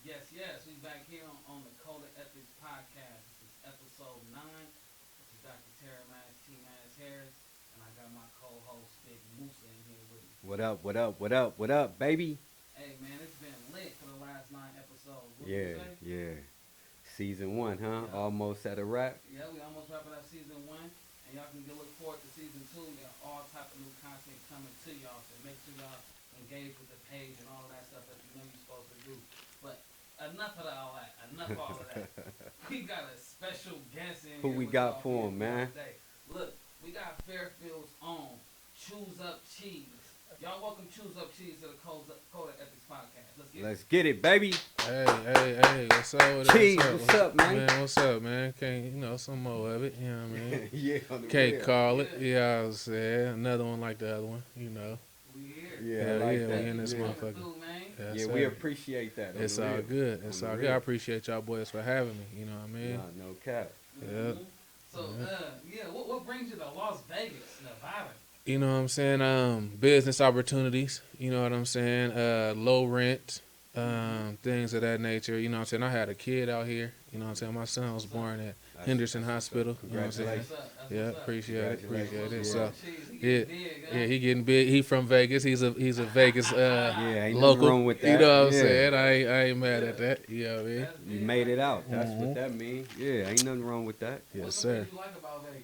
Yes, yes, we back here on the Code of Ethics podcast. This is episode 9. This is Dr. T-Mazz, T-Mazz Harris, and I got my co-host Big Musa in here with me. What up, what up, what up, what up, baby? Hey man, it's been lit for the last 9 episodes. What would you Yeah, say? yeah. Season 1, huh? Yeah. Almost at a wrap. Yeah, we almost wrapping up season 1, and y'all can look forward to season 2. We got all type of new content coming to y'all, so make sure y'all engage with the page and all that stuff that you know you're supposed to do. But enough of all that. Enough of all of that. We got a special guest in Who here. we with got y'all for him, man? today. Look, we got Fairfield's own Choose Up Cheese. Y'all welcome Choose Up Cheese to the Code of Ethics podcast. Let's get it, baby. Hey, what's up? Cheese, what's up, man? What's up, man? Can't, some more of it, you know what I mean? Yeah, on the Can't real. call it, yeah, I was saying. Another one like the other one, you know. We here. Yeah, I like we that. in this Yeah. motherfucker. Through, man. Yes, Yeah, sir. we appreciate that. It's on the all real. good. It's On the all good. I real. appreciate y'all boys for having me, you know what I mean? Nah, no cap. Yeah. So, what brings you to Las Vegas, Nevada? You know what I'm saying? Business opportunities, you know what I'm saying? Low rent, things of that nature. You know what I'm saying? I had a kid out here, you know what I'm saying? My son was born at Henderson Hospital, you know what I'm saying? That's what's up. Yeah, appreciate it. Congratulations. So, Yeah. yeah, he getting big. He from Vegas. He's a Vegas Yeah, ain't local. nothing wrong with that. You know what I'm Yeah. saying? I ain't mad at that. You know what I mean? You made it out. That's what that means. Yeah, ain't nothing wrong with that. Yes, What's sir. What you like about Vegas?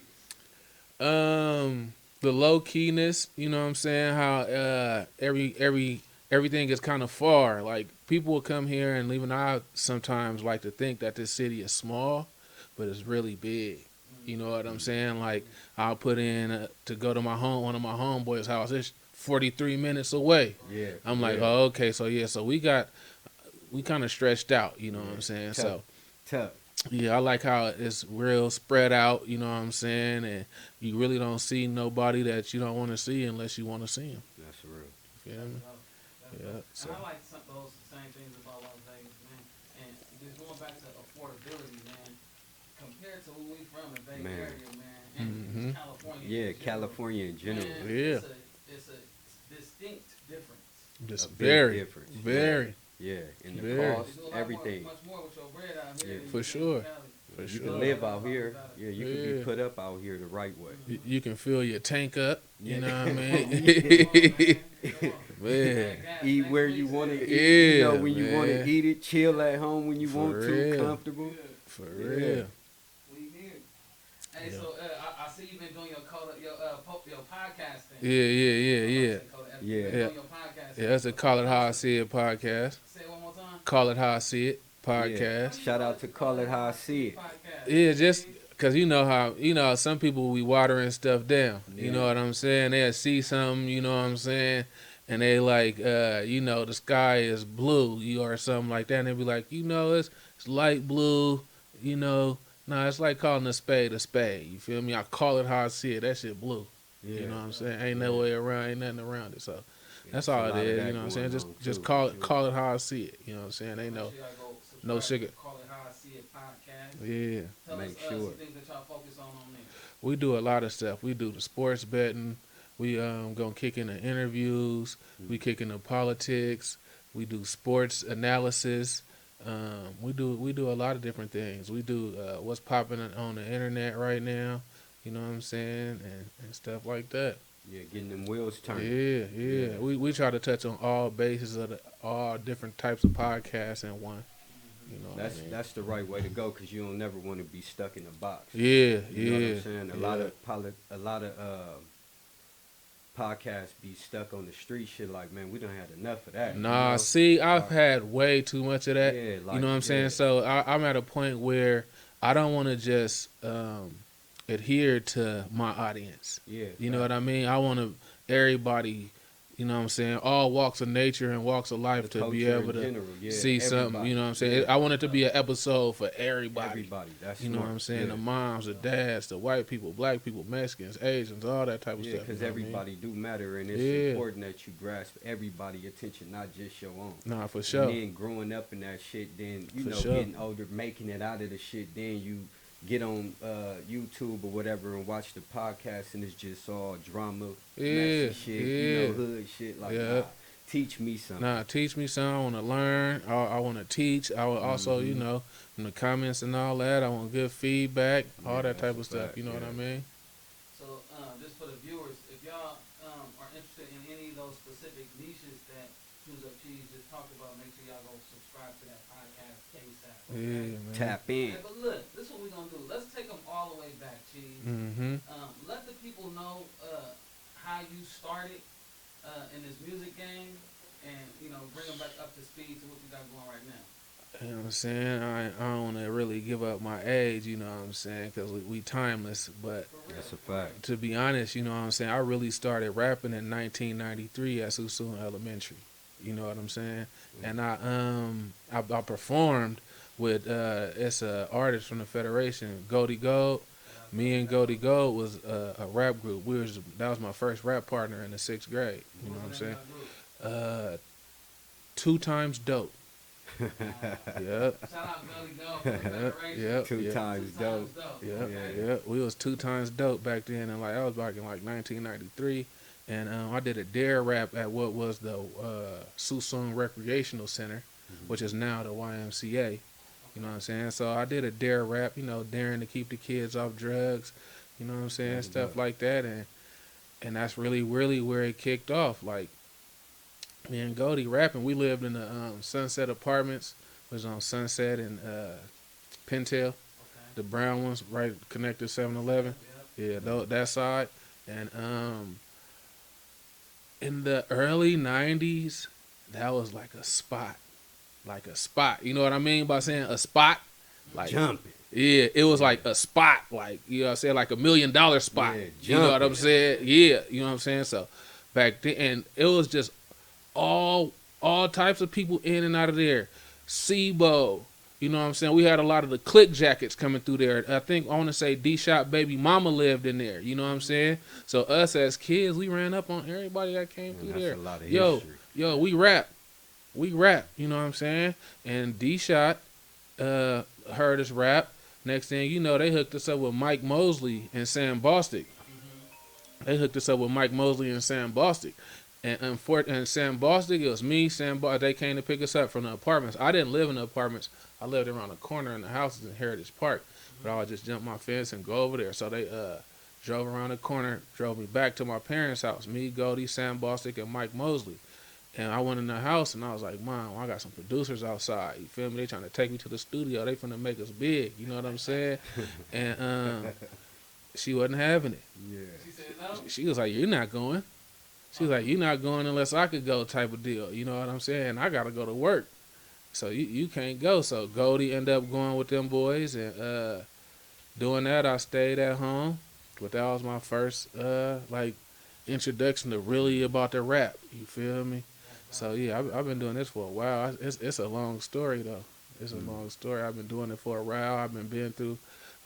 The low keyness. You know what I'm saying? How everything is kind of far. Like people will come here, and even I sometimes like to think that this city is small, but it's really big. You know what I'm saying? Like I'll put in to go to one of my homeboys' house. It's 43 minutes away. Yeah. I'm like, yeah. oh, okay, so yeah, so we kind of stretched out. You know what I'm saying? So Tough. yeah, I like how it's real spread out. You know what I'm saying? And you really don't see nobody that you don't want to see unless you want to see them. That's real. You feel me? Yeah. So. And I like those same things about Las Vegas, man. And just going back to affordability, man. Compared to where we from, the Bay Man. Area, man, and just California. Yeah, in general, California in general. man, Yeah. It's a distinct difference. Just A big very, difference. very, Yeah, and the Very. cost, You do a lot everything. much more with your bread out here. Yeah. than For you sure. can in Cali. for You sure. can live out here. Yeah, you can Yeah. be put up out here the right way. You can fill your tank up. You know what I mean? Come on, Man. gas, Eat next where week, you want to man. eat. You know, Yeah, when you want to man. eat it. Chill at home when you For want to. real. Comfortable. For Yeah. real. We here. Hey, Yeah. so I see you've been doing your podcast thing. Yeah. Yeah. Your podcast Yeah, that's a Call It How I See It podcast. Say it one more time. Call It How I See It Yeah. podcast. Shout out to Call It How I See It. Podcast. Yeah, just because you know how some people be watering stuff down. You know what I'm saying? They'll see something, you know what I'm saying, and they like, the sky is blue, or something like that, and they be like, it's light blue, Nah, it's like calling a spade a spade. You feel me? I call it how I see it. That shit blue. Yeah. You know what I'm saying? Ain't no way around. Ain't nothing around it. So that's It's a all lot it of is. that You know what I'm saying? going on, Just too. call it how I see it. You know what I'm saying? Ain't no no sugar. Call it how I see it podcast. Yeah. Tell Make us sure. some things that y'all focus on there. We do a lot of stuff. We do the sports betting. We gonna kick in the interviews. We kick in the politics. We do sports analysis. We do a lot of different things. We do what's popping on the internet right now. You know what I'm saying, and stuff like that. Yeah, getting them wheels turning. Yeah. We try to touch on all bases of all different types of podcasts in one. You know what I mean? That's the right way to go because you don't never want to be stuck in a box. Yeah. You know what I'm saying? A lot of podcasts be stuck on the street shit. Like, man, we done had enough of that. Nah, you know? see, I've had way too much of that. Yeah, like, you know what I'm saying? yeah. So I'm at a point where I don't want to just adhere to my audience. Yeah, You know what I mean? I want to everybody, you know what I'm saying, all walks of nature and walks of life The to be culture in able to general, yeah, see something. everybody. You know what I'm saying? Yeah. I want it to be an episode for everybody. Everybody. That's You know what smart. I'm saying? Yeah. The moms, the dads, the white people, black people, Mexicans, Asians, all that type of Yeah, stuff. because you know what I mean? everybody do matter, and it's Yeah. important that you grasp everybody' attention, not just your own. Nah, for sure. And then growing up in that shit, then you For know, sure. getting older, making it out of the shit, then you get on YouTube or whatever and watch the podcast, and it's just all drama, Yeah, messy shit, yeah. hood shit. Like, Yeah. nah, Teach me something. Nah, teach me something. I want to learn. I want to teach. I will also, you know, in the comments and all that, I want good feedback, all that type of stuff. You know what I mean? So, just for the viewers, if y'all are interested in any of those specific niches that Choose Up Cheese just talked about, make sure y'all go subscribe to that podcast ASAP. Okay? Yeah, man. Tap in. Hey, but look, this is what we're going to do. Let's take them all the way back, Cheese. Mm-hmm. Let the people know how you started in this music game and, you know, bring them back up to speed to what you got going right now. You know what I'm saying? I don't want to really give up my age, you know what I'm saying, because we timeless. But That's a fact. to be honest, you know what I'm saying, I really started rapping in 1993 at Susun Elementary. You know what I'm saying? And I performed with it's a artist from the Federation, Goldie Gold. Me and Goldie Gold was a rap group. That was my first rap partner in the 6th grade. You know what I'm saying? 2 Times Dope. Yep. Shout out Gully Gold for the Federation. Yep. Two times dope. Yep. Yeah. Yep. We was 2 Times Dope back then, and like I was back in like 1993, and I did a dare rap at what was the Susun Recreational Center, which is now the YMCA. You know what I'm saying? So I did a dare rap, you know, daring to keep the kids off drugs, you know what I'm saying, That's stuff dope. like that, and that's really where it kicked off. Like me and Goldie rapping, we lived in the Sunset Apartments, was on Sunset and Pentel, Okay. the brown ones, right connected 7-Eleven. Yep. Yeah, that side. And in the early 90s, that was like a spot. Like a spot. You know what I mean by saying a spot? Like Jumping. yeah, it was like a spot. Like, you know what I'm saying? Like $1 million spot. Yeah, you know what jumping. I'm saying? Yeah, you know what I'm saying? So back then, and it was just all types of people in and out of there. SIBO. You know what I'm saying? We had a lot of the click jackets coming through there. I want to say D-Shot Baby Mama lived in there. You know what I'm saying? So us as kids, we ran up on everybody that came through That's there. a lot of Yo, history. we rap. You know what I'm saying? And D-Shot heard us rap. Next thing you know, they hooked us up with Mike Mosley and Sam Bostic. They hooked us up with Mike Mosley and Sam Bostic. And Sam Bostic, it was me, Sam Bostic. They came to pick us up from the apartments. I didn't live in the apartments. I lived around the corner in the houses in Heritage Park. But I would just jump my fence and go over there. So they drove around the corner, drove me back to my parents' house. Me, Goldie, Sam Bostic, and Mike Mosley. And I went in the house and I was like, Mom, I got some producers outside. You feel me? They trying to take me to the studio. They finna make us big. You know what I'm saying? And she wasn't having it. Yeah. She said no. She was like, you're not going. She was like, you're not going unless I could go type of deal. You know what I'm saying? I got to go to work. So you can't go. So Goldie ended up going with them boys. And doing that, I stayed at home. But that was my first introduction to really about the rap. You feel me? So yeah, I've been doing this for a while. It's a long story though. It's a long story. I've been doing it for a while. I've been through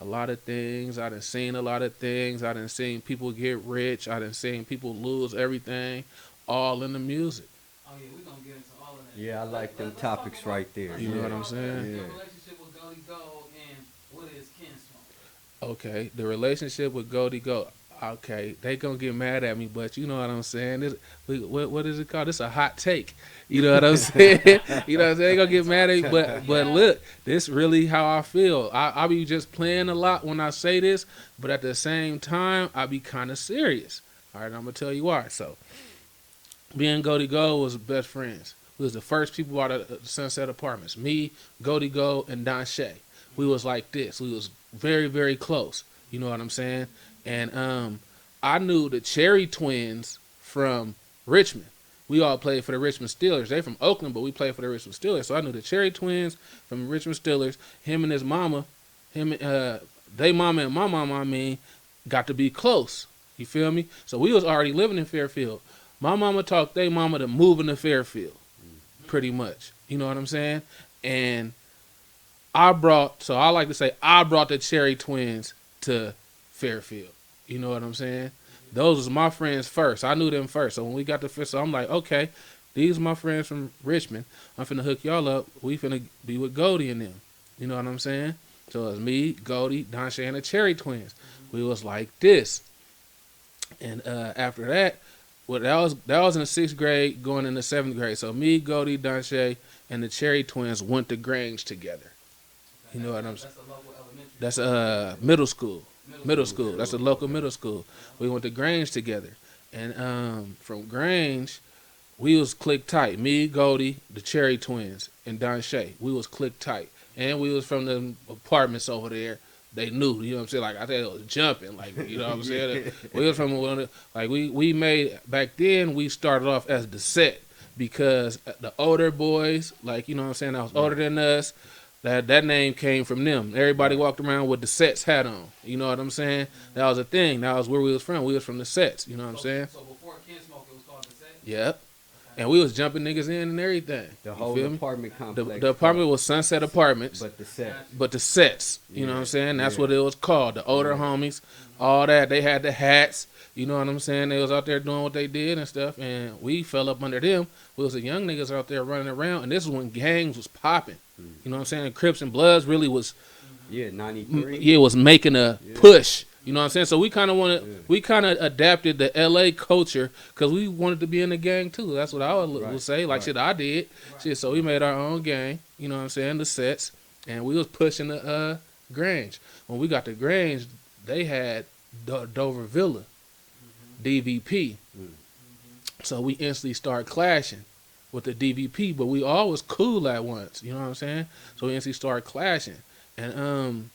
a lot of things. I done seen a lot of things. I done seen people get rich. I done seen people lose everything, all in the music. Oh, yeah, we're going to get into all of that. Yeah, I like them Let's talk topics about- right there. You know what I'm let's talk saying? about Yeah. Your relationship with Gully Gold and what is Kinsmoke? Okay, the relationship with Goldie Gold. Okay, they gonna get mad at me, but you know what I'm saying. What is it called? It's a hot take. You know what I'm saying? You know what I'm saying? They gonna get mad at me, but look, this really how I feel. I be just playing a lot when I say this, but at the same time, I be kind of serious. All right, I'm gonna tell you why. So, me and Goldie Gold was best friends. We was the first people out of the Sunset Apartments. Me, Goldie Gold, and Don Shay. We was like this. We was very, very close. You know what I'm saying? And I knew the Cherry Twins from Richmond. We all played for the Richmond Steelers. They from Oakland, but we played for the Richmond Steelers. So I knew the Cherry Twins from Richmond Steelers. Him and his mama, they mama and my mama, I mean, got to be close. You feel me? So we was already living in Fairfield. My mama talked they mama to moving to Fairfield, pretty much. You know what I'm saying? And I brought the Cherry Twins to Fairfield. You know what I'm saying? Those was my friends first. I knew them first. So when we got to Fairfield, so I'm like, okay, these are my friends from Richmond. I'm finna hook y'all up. We finna be with Goldie and them. You know what I'm saying? So it was me, Goldie, Don Shay, and the Cherry Twins. We was like this. And after that, Well, that was in the 6th grade, going into 7th grade. So me, Goldie, Danshay, and the Cherry Twins went to Grange together. You know what I'm saying? That's a local elementary. That's middle school. Middle school. That's a local middle school. We went to Grange together, and from Grange, we was click tight. Me, Goldie, the Cherry Twins, and Danshay. We was click tight, and we was from the apartments over there. They knew, you know what I'm saying? Like, I think it was jumping, like, you know what I'm saying? We was from one of the, like, we made, back then, we started off as the set because the older boys, like, you know what I'm saying, that was older than us, that name came from them. Everybody walked around with the sets hat on, you know what I'm saying? That was a thing. That was where we was from. We was from the sets, you know what I'm saying? So before Kinsmoke, it was called the set? Yep. And we was jumping niggas in and everything. The whole apartment complex. The apartment was Sunset Apartments. But the sets, you know what I'm saying? That's what it was called. The older homies, all that. They had the hats, you know what I'm saying? They was out there doing what they did and stuff. And we fell up under them. We was the young niggas out there running around. And this is when gangs was popping. You know what I'm saying? Crips and Bloods really was. Yeah, 93. Yeah, was making a push. You know what I'm saying? So we kind of adapted the LA culture because we wanted to be in the gang too. That's what I would say. Like shit, I did. Shit, so we made our own gang. You know what I'm saying? The sets, and we was pushing the Grange. When we got to Grange, they had Dover Villa, DVP. So we instantly started clashing with the DVP, but we all was cool at once. You know what I'm saying? So we instantly started clashing, and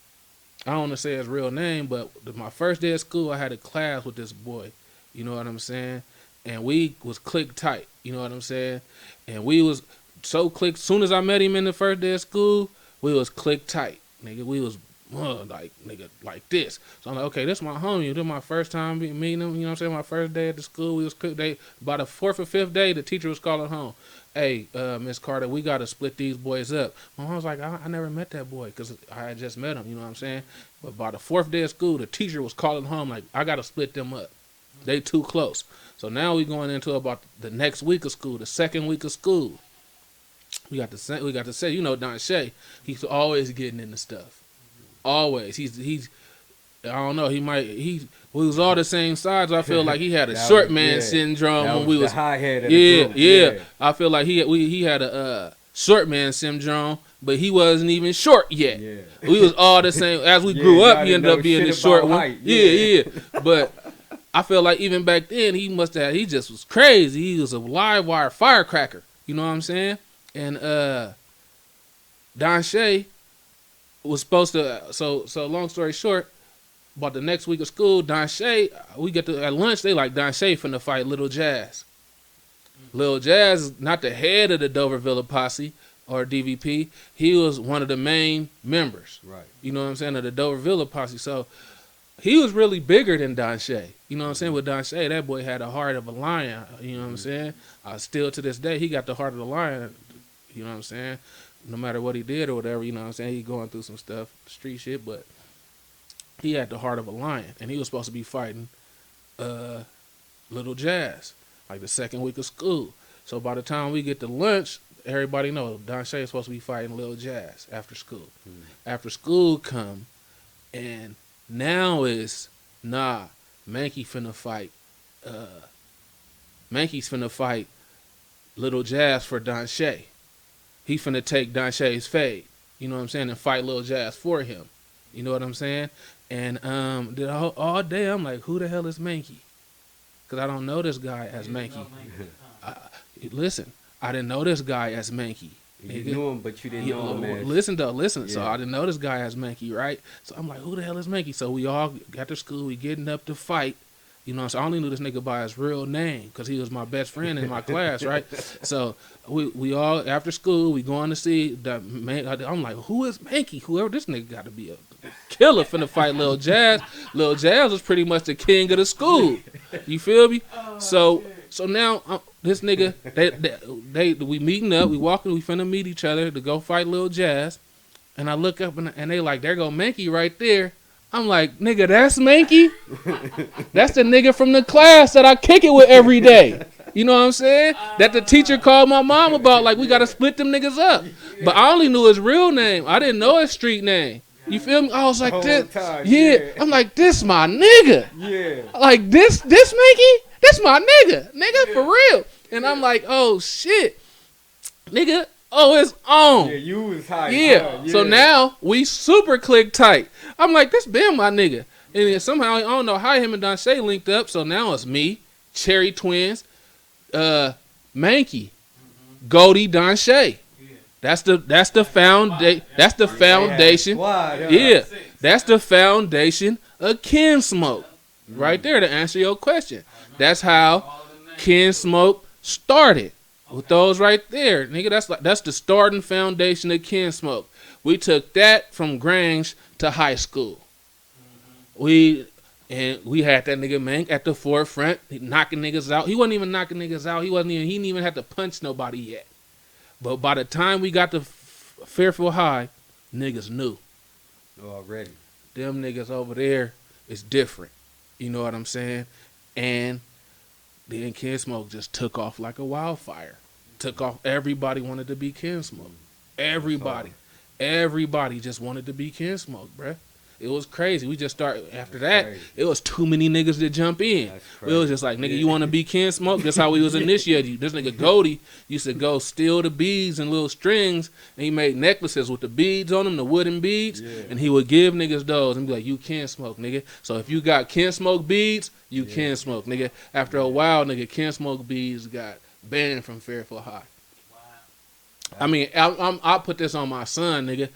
I don't want to say his real name, but my first day of school, I had a class with this boy. You know what I'm saying? And we was click tight. You know what I'm saying? And we was so click. Soon as I met him in the first day of school, we was click tight. Nigga, we was like this. So I'm like, okay, this is my homie. This is my first time meeting him. You know what I'm saying? My first day at the school, we was click. By the 4th or 5th day, the teacher was calling home. Hey, Miss Carter, we got to split these boys up. My mom was like, I never met that boy because I had just met him, you know what I'm saying? But by the 4th day of school, the teacher was calling home like, I got to split them up. They too close. So now we going into about the next week of school, the 2nd week of school. We got to say, you know, Danshay, he's always getting into stuff. Always. He's I don't know. We was all the same size. I feel like he had a short man syndrome when we was high head of the group. Yeah. I feel like he had a short man syndrome, but he wasn't even short yet. Yeah. We was all the same. As we grew up, he ended up being the short one. Yeah. But I feel like even back then, he just was crazy. He was a live wire firecracker. You know what I'm saying? And Danshay was supposed to. So long story short. About the next week of school, Danshay, we get to at lunch. They like Danshay finna fight Lil Jazz. Lil Jazz is not the head of the Dover Villa posse or DVP. He was one of the main members. Right. You know what I'm saying, of the Dover Villa posse. So he was really bigger than Danshay. You know what I'm saying? With Danshay, that boy had the heart of a lion. You know what I'm saying? Still to this day, he got the heart of the lion. You know what I'm saying? No matter what he did or whatever, you know what I'm saying? He going through some stuff, street shit, but he had the heart of a lion, and he was supposed to be fighting Lil Jazz, like the 2nd week of school. So by the time we get to lunch, everybody knows Danshay is supposed to be fighting Lil Jazz after school. After school come, and now it's, Mankey finna fight. Mankey's finna fight Lil Jazz for Danshay. He finna take Danshay's fade, you know what I'm saying, and fight Lil Jazz for him. You know what I'm saying? And all day I'm like, who the hell is Mankey? Because I don't know this guy as Mankey. Listen, I didn't know this guy as Mankey. You knew him, but you didn't know him as... Listen. Yeah. So I didn't know this guy as Mankey, right? So I'm like, who the hell is Mankey? So we all got to school, we getting up to fight. You know, so I only knew this nigga by his real name because he was my best friend in my class, right? So we all, after school, we going to see the man. I'm like, who is Mankey? Whoever, this nigga got to be a killer finna fight Lil Jazz. Lil Jazz was pretty much the king of the school. You feel me? So now this nigga, we meeting up, we walking, we finna meet each other to go fight Lil Jazz. And I look up and they like, there go Mankey right there. I'm like, nigga, that's Mankey? That's the nigga from the class that I kick it with every day. You know what I'm saying? That the teacher called my mom about, like, we got to split them niggas up. But I only knew his real name. I didn't know his street name. You feel me? I was like, this. Yeah. I'm like, this my nigga. Yeah. Like, this Mankey? This my nigga, for real. And I'm like, oh shit, nigga. Oh, it's on. Yeah, you was high. Yeah. So now we super click tight. I'm like, this been my nigga. And then somehow, I don't know how him and Don Shay linked up. So now it's me, Cherry Twins, Mankey, Goldie, Don Shay. That's the foundation. That's the foundation. Yeah, that's the foundation of Kinsmoke. Right there to answer your question. That's how Kinsmoke started. With those right there, nigga, that's the starting foundation of Kinsmoke. We took that from Grange to high school. We had that nigga Mank at the forefront, knocking niggas out. He wasn't even knocking niggas out. He didn't even have to punch nobody yet. But by the time we got to Fairfield High, niggas knew. Already. Them niggas over there is different. You know what I'm saying? And then Kinsmoke just took off like a wildfire. Took off. Everybody wanted to be Kinsmoke. Everybody just wanted to be Kinsmoke, bruh. It was crazy. We just started after that. Crazy. It was too many niggas to jump in. It was just like, nigga, you want to be Kinsmoke? That's how we was initiated. This nigga Goldie used to go steal the beads and little strings, and he made necklaces with the beads on them, the wooden beads, and he would give niggas those and be like, you Kinsmoke, nigga. So if you got Kinsmoke beads, you Kinsmoke, nigga. After a while, nigga, Kinsmoke beads got banned from Fairfield High. Wow. I mean, I'll put this on my son, nigga.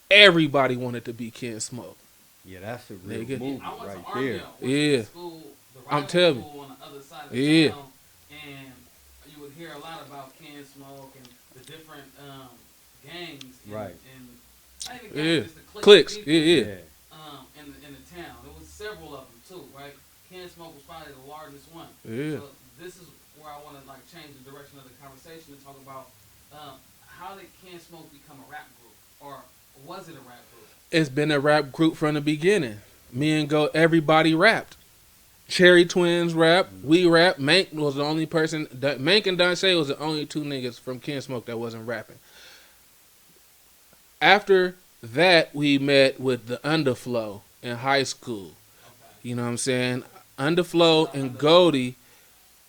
Everybody wanted to be Kinsmoke. Yeah, that's a real move right there. Yeah. School, I'm telling you. On the other side of town, and you would hear a lot about Kinsmoke and the different gangs. Right. And not even gangs, just the cliques. People, in the town. There was several of them too, right? Kinsmoke was probably the largest one. Yeah. So this is where I want to like change the direction of the conversation and talk about how did Kinsmoke become a rap group, or was it a rap group? It's been a rap group from the beginning. Me and everybody rapped. Cherry Twins rap, we rap. Mank was the only person. Mank and Don Shay was the only two niggas from Kinsmoke that wasn't rapping. After that, we met with the Underflow in high school. Okay. You know what I'm saying? Underflow and Goldie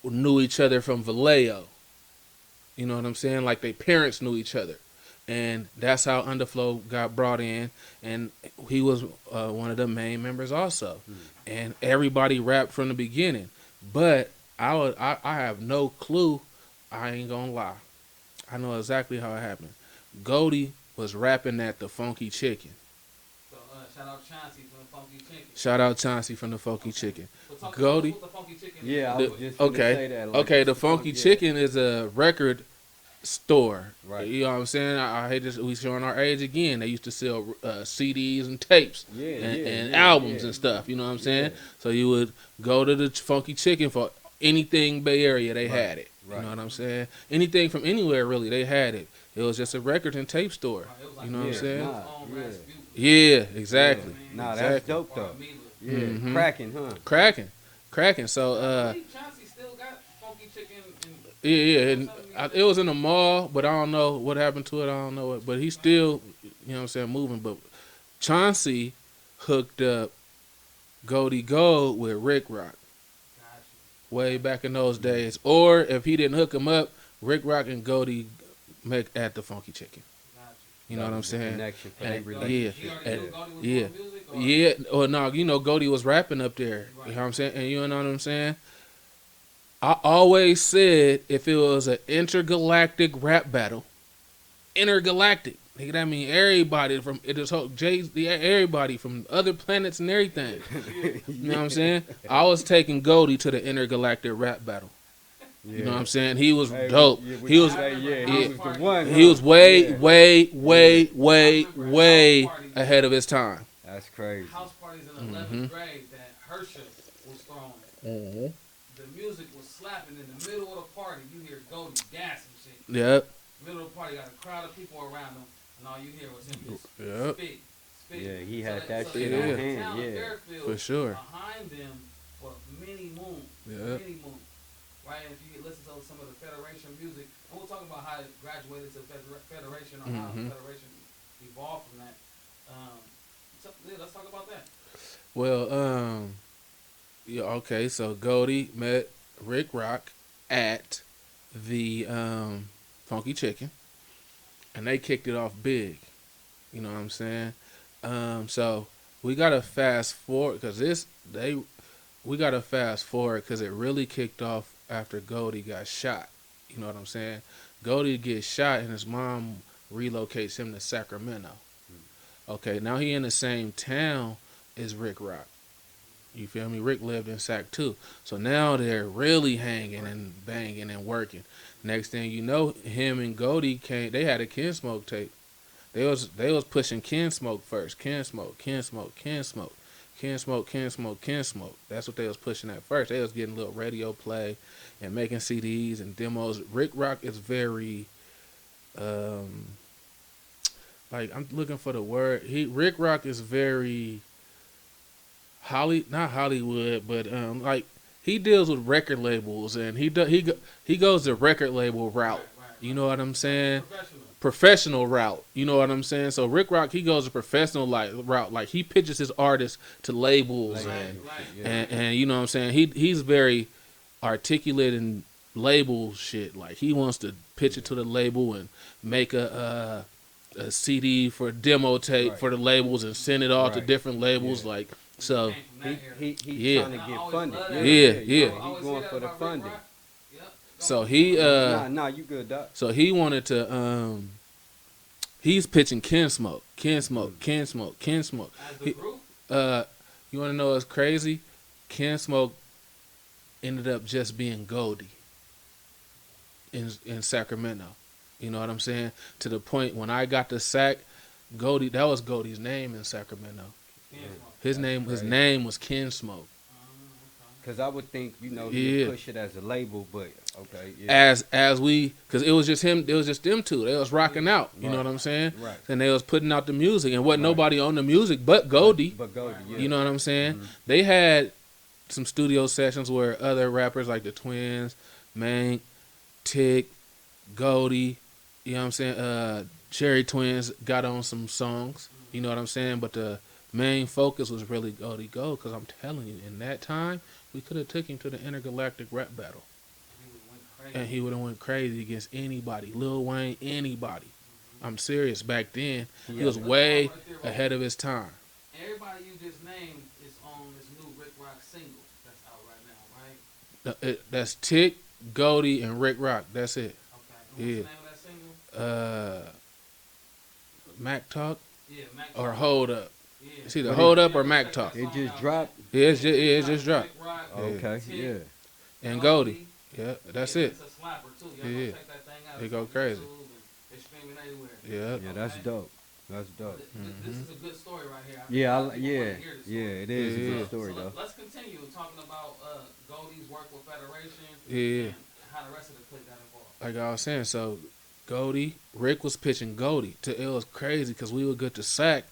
knew each other from Vallejo. You know what I'm saying? Like their parents knew each other. And that's how Underflow got brought in. And he was one of the main members also. And everybody rapped from the beginning. But I have no clue. I ain't gonna lie. I know exactly how it happened. Goldie was rapping at the Funky Chicken. So, shout out Chauncey from the Funky Chicken. Shout out Chauncey from the Funky Chicken. So Goldie. The Funky Chicken I was just gonna say that. Like, the Funky Chicken is a record store. Right. You know what I'm saying? I hate this. We showing our age again. They used to sell CDs and tapes and albums and stuff. You know what I'm saying? So you would go to the Funky Chicken for anything Bay Area. They had it. Right. You know what I'm saying? Anything from anywhere, really, they had it. It was just a record and tape store. Like, you know what I'm saying? Yeah, exactly. Nah, exactly. That's dope though. Yeah, cracking, huh? Cracking. So Chauncey still got Funky Chicken. And it was in the mall, but I don't know what happened to it. I don't know it, but he's still, you know what I'm saying, moving. But Chauncey hooked up Goldie Gold with Rick Rock way back in those days. Or if he didn't hook him up, Rick Rock and Goldie met at the Funky Chicken. You know what I'm saying? Connection for yeah. Or no, you know, Goldie was rapping up there. You know what I'm saying? And you know what I'm saying? I always said if it was an intergalactic rap battle, intergalactic, nigga, that mean everybody from everybody from other planets and everything. You know what I'm saying? I was taking Goldie to the intergalactic rap battle. Yeah. You know what I'm saying? He was dope. He was the one. He was way ahead of his time. That's crazy. House parties in 11th grade that Herschel was throwing. The music was slapping in the middle of the party. You hear Goldie gas and shit. Yep. Middle of the party, got a crowd of people around him, and all you hear was him just spit. Yeah, he had that shit on hand. Yeah, for sure. Behind them for many moons. Many moons. Right? And if you listen to some of the Federation music, and we'll talk about how it graduated to Federation or how the Federation evolved from that. Let's talk about that. Well, okay, so Goldie met Rick Rock at the Funky Chicken, and they kicked it off big. You know what I'm saying? So we gotta fast forward because we gotta fast forward because it really kicked off after Goldie got shot. You know what I'm saying? Goldie gets shot and his mom relocates him to Sacramento. Okay, now he in the same town as Rick Rock. You feel me? Rick lived in Sac too. So now they're really hanging and banging and working. Next thing you know, him and Goldie came. They had a Kinsmoke tape. They was pushing Kinsmoke first. Kinsmoke. That's what they was pushing at first. They was getting a little radio play and making CDs and demos. Rick Rock is very, like I'm looking for the word. Rick Rock is very not Hollywood, but like he deals with record labels and he goes the record label route. You know what I'm saying? Professional route. You know what I'm saying? So Rick Rock, he goes a professional route. Like he pitches his artists to labels and you know what I'm saying? He's very articulate in label shit. Like he wants to pitch it to the label and make a CD for a demo tape for the labels and send it all to different labels. Like so he's trying to get funded. Yeah. He's going for the funding. So he nah, you good, Doc. So he wanted to he's pitching Kinsmoke. You wanna know what's crazy? Kinsmoke ended up just being Goldie in Sacramento. You know what I'm saying? To the point when I got to Sac, Goldie, that was Goldie's name in Sacramento. His name was Kinsmoke. Because I would think, you push it as a label, but okay. Yeah. Because it was just them two. They was rocking out. You know what I'm saying? Right. And they was putting out the music, and wasn't nobody on the music but Goldie. But Goldie, yeah. You know what I'm saying? Mm-hmm. They had some studio sessions where other rappers like the Twins, Mank, Tick, Goldie, you know what I'm saying? Cherry Twins got on some songs. You know what I'm saying? But the main focus was really Goldie Gold, because I'm telling you, in that time, we could have took him to the intergalactic rap battle. And he would have went crazy against anybody. Lil Wayne, anybody. I'm serious. Back then, he was way ahead of his time. Everybody you just named is on this new Rick Rock single that's out right now, right? That's Tick, Goldie, and Rick Rock. That's it. Okay. What's the name of that single? Mac Talk? Yeah, Mac or Talk. Hold Up. Yeah. It's either Hold Up or Mac Talk. It just dropped? Yeah, it just dropped. Okay, Tick, yeah. And Goldie. Yeah, that's it. It's a slapper too. Y'all Yeah. check that thing out. They It's go on crazy. YouTube and it's streaming everywhere. Yeah. Yeah, that's dope. That's dope. This is a good story right here. Yeah, I think people wanna hear this story. it is a Yeah. good story, So though. let's continue talking about Goldie's work with Federation. Yeah. And how the rest of the clip got involved. Like I was saying, so Goldie, Rick was pitching Goldie. It was crazy because we would go to Sac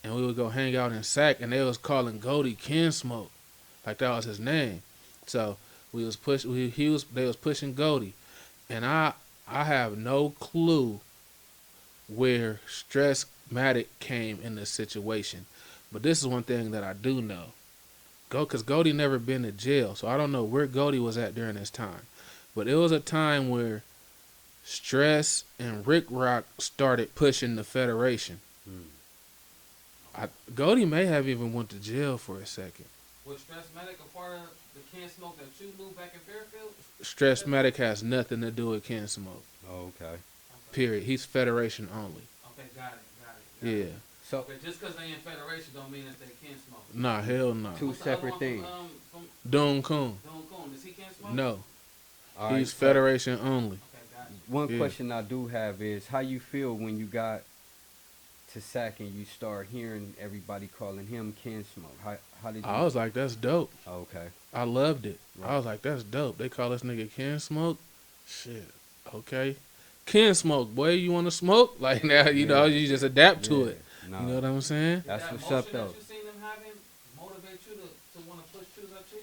and we would go hang out in Sac and they was calling Goldie Kinsmoke. Like that was his name. So they was pushing Goldie. And I have no clue where Stressmatic came in this situation. But this is one thing that I do know. Because Goldie never been to jail, so I don't know where Goldie was at during this time. But it was a time where Stress and Rick Rock started pushing the Federation. Goldie may have even went to jail for a second. Was Stressmatic a part of the Kinsmoke that you knew back in Fairfield? Stressmatic has nothing to do with Kinsmoke. Oh, okay. Period. He's Federation only. Okay, got it. Yeah. So, Okay, just because they in Federation don't mean that they Kinsmoke. Nah, hell no. two What's the other separate one things. From Doon Coon. Don Coon? Is he Kinsmoke? No. All right, He's so Federation only. Okay, got it. one Yeah. question I do have is how you feel when you got to Sac and you start hearing everybody calling him Kinsmoke. How did you? I was like, that's dope. Okay. I loved it. Right. I was like, that's dope. They call this nigga Kinsmoke. Shit. Okay. Kinsmoke, boy, you want to smoke? Like now, you know, you just adapt to Yeah. it. No. You know what I'm saying? That's That what's motion up, though. that you seen them having motivate you to want to push Choose Up Cheese?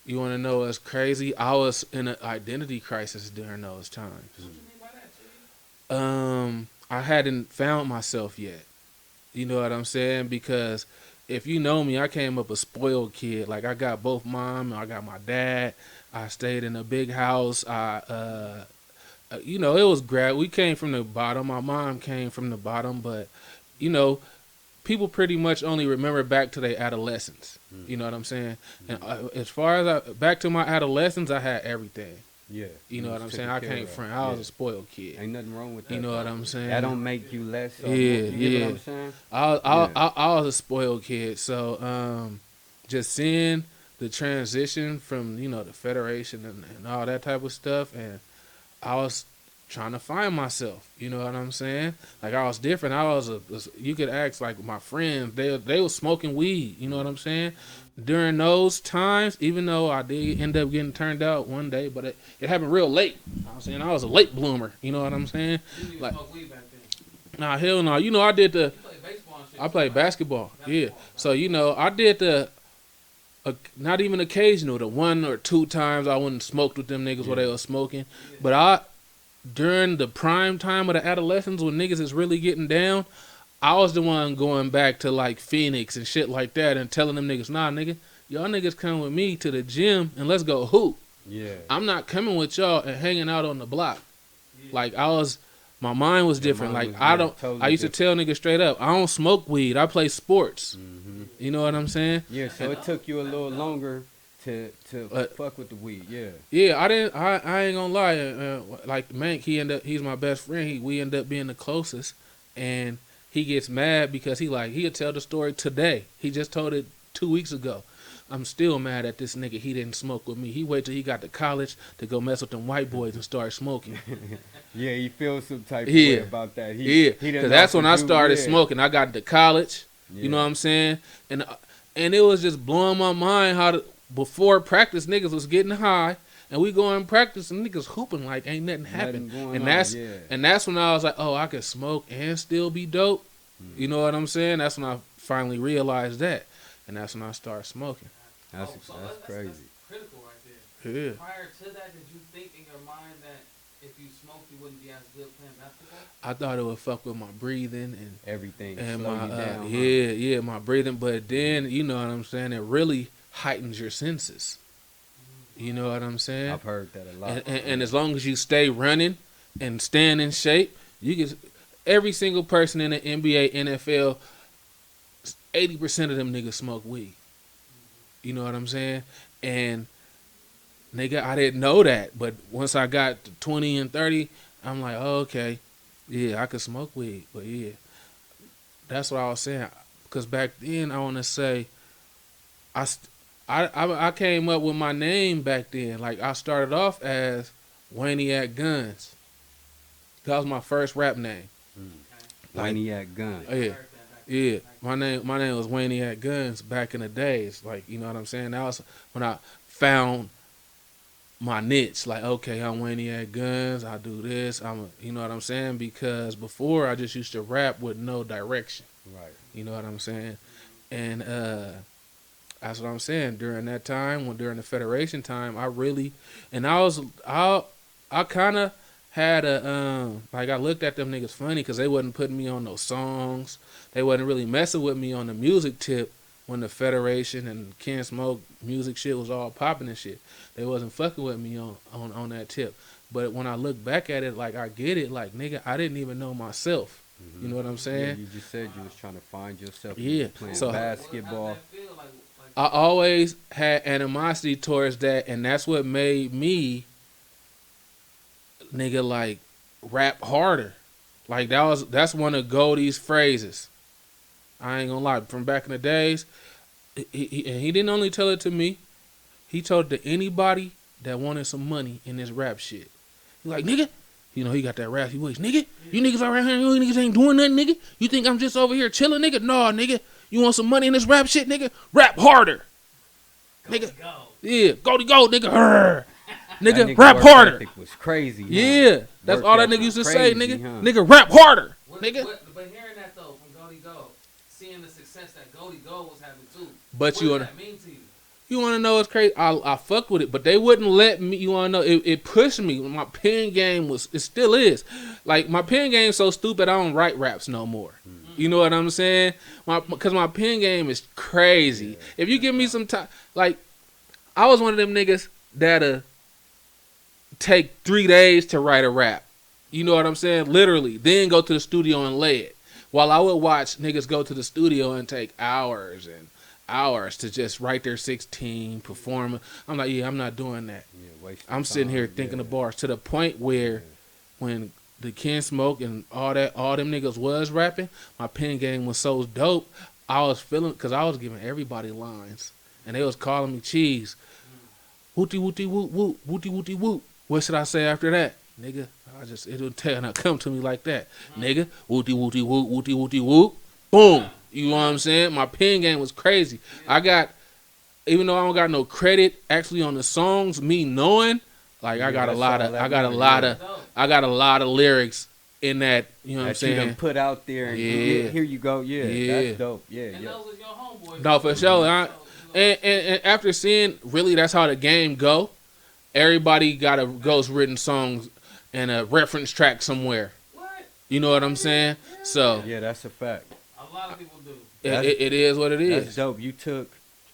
You want to know what's crazy? I was in an identity crisis during those times. What you mean by that, Cheese? I hadn't found myself yet. You know what I'm saying? Because if you know me, I came up a spoiled kid. Like I got both mom, I got my dad. I stayed in a big house. You know, it was we came from the bottom. My mom came from the bottom, but you know, people pretty much only remember back to their adolescence. You know what I'm saying? And as far as back to my adolescence, I had everything. Yeah. You know what I'm saying? I came from. I was a spoiled kid. Ain't nothing wrong with that. You know what I'm saying? That don't make you less. Or Yeah, more, you know what I'm saying? I was a spoiled kid. So just seeing the transition from, you know, the Federation and all that type of stuff, and I was trying to find myself. You know what I'm saying? Like I was different. You could ask like my friends, they was smoking weed. You know what I'm saying? During those times, even though I did end up getting turned out one day, but it happened real late. You know what I'm saying? I was a late bloomer. You know what I'm saying? You didn't Like, smoke weed back then. nah, hell no. You know, I did the. You played baseball and shit. I played basketball. Yeah. Basketball, So you know, I did the. Not even occasional. The 1 or 2 times I wouldn't smoked with them niggas while they was smoking, but during the prime time of the adolescence when niggas is really getting down, I was the one going back to like Phoenix and shit like that and telling them niggas, nah, nigga, y'all niggas come with me to the gym and let's go hoop. Yeah. I'm not coming with y'all and hanging out on the block. Like my mind was different. Like I used to tell niggas straight up, I don't smoke weed. I play sports. You know what I'm saying? Yeah. So it took you a little longer to fuck with the weed. Yeah. Yeah, I ain't gonna lie. Like Mank, he's my best friend. We end up being the closest, and he gets mad because he'll tell the story today. He just told it 2 weeks ago. I'm still mad at this nigga. He didn't smoke with me. He waited till he got to college to go mess with them white boys and start smoking. Yeah, he feels some type of way about that. Because that's when I started smoking. I got to college. You know what I'm saying? And it was just blowing my mind before practice niggas was getting high, and we go in practice and niggas hooping like ain't nothing happened. And that's when I was like, oh, I could smoke and still be dope. You know what I'm saying? That's when I finally realized that, and that's when I started smoking. That's crazy. That's critical right there. Yeah. Prior to that, did you think in your mind that if you smoked, you wouldn't be as good playing basketball? I thought it would fuck with my breathing and everything, and slow my you down, my breathing. But then you know what I'm saying, it really heightens your senses. You know what I'm saying? I've heard that a lot. And as long as you stay running and staying in shape, you can. Every single person in the NBA, NFL, 80% of them niggas smoke weed. You know what I'm saying? And nigga, I didn't know that, but once I got to 20 and 30, I'm like, oh, okay, yeah, I could smoke weed. But yeah, that's what I was saying. Because back then, I want to say, I came up with my name back then. Like I started off as Waniac Guns. That was my first rap name. Waniac Guns. Oh, yeah. Yeah, my name was Waniac Guns back in the days. Like, you know what I'm saying? That was when I found my niche. Like, okay, I'm Waniac Guns. I do this. You know what I'm saying? Because before I just used to rap with no direction. Right. You know what I'm saying? And that's what I'm saying. During that time, during the Federation time, I kind of had I looked at them niggas funny because they wasn't putting me on no songs. They wasn't really messing with me on the music tip when the Federation and Kinsmoke music shit was all popping and shit. They wasn't fucking with me on that tip. But when I look back at it, like I get it, like nigga, I didn't even know myself. You know what I'm saying? Yeah, you just said you was trying to find yourself. Yeah. Playing So basketball. I always had animosity towards that, and that's what made me nigga like rap harder. Like that's one of Goldie's phrases. I ain't gonna lie, from back in the days, he didn't only tell it to me, he told it to anybody that wanted some money in this rap shit. He like, nigga, you know, he got that raspy voice, nigga, you niggas around here, you niggas ain't doing nothing, nigga. You think I'm just over here chilling, nigga? No, nigga, you want some money in this rap shit, nigga? Rap harder. Nigga. Yeah, Goldie go, nigga. Arr. Nigga, rap harder. Was crazy. Yeah, that's all that nigga used to say, crazy, nigga. Nigga, rap harder, nigga. But hearing that though from Goldie Go, seeing the success that Goldie Go was having too. But what does that mean to you? You want to know what's crazy? I fucked with it, but they wouldn't let me. You want to know? It pushed me. My pen game it still is. Like my pen game's so stupid. I don't write raps no more. You know what I'm saying? Because my pen game is crazy. Yeah. If you give me some time, like, I was one of them niggas that'll take 3 days to write a rap. You know what I'm saying? Literally. Then go to the studio and lay it. While I would watch niggas go to the studio and take hours and hours to just write their 16, perform. I'm like, yeah, I'm not doing that. Yeah, I'm sitting here thinking of bars to the point where when the Kinsmoke and all them niggas was rapping, my pen game was so dope. I was feeling, because I was giving everybody lines. And they was calling me cheese. Wooty wooty woot woot, wooty wooty woot. What should I say after that? Nigga, it'll not come to me like that. Nigga, wooty wooty woot, wooty wooty woot. Boom. You know what I'm saying? My pen game was crazy. Even though I don't got no credit actually on the songs, me knowing, like I got a lot of lyrics in that, you know what I'm saying? You done put out there and here you go. Yeah, that's dope. Yeah, And those was your homeboys. No, for sure. And after seeing, really, that's how the game go. Everybody got a ghost-written song and a reference track somewhere. What? You know what I'm saying? So yeah, that's a fact. A lot of people do. It is what it is. That's dope. You took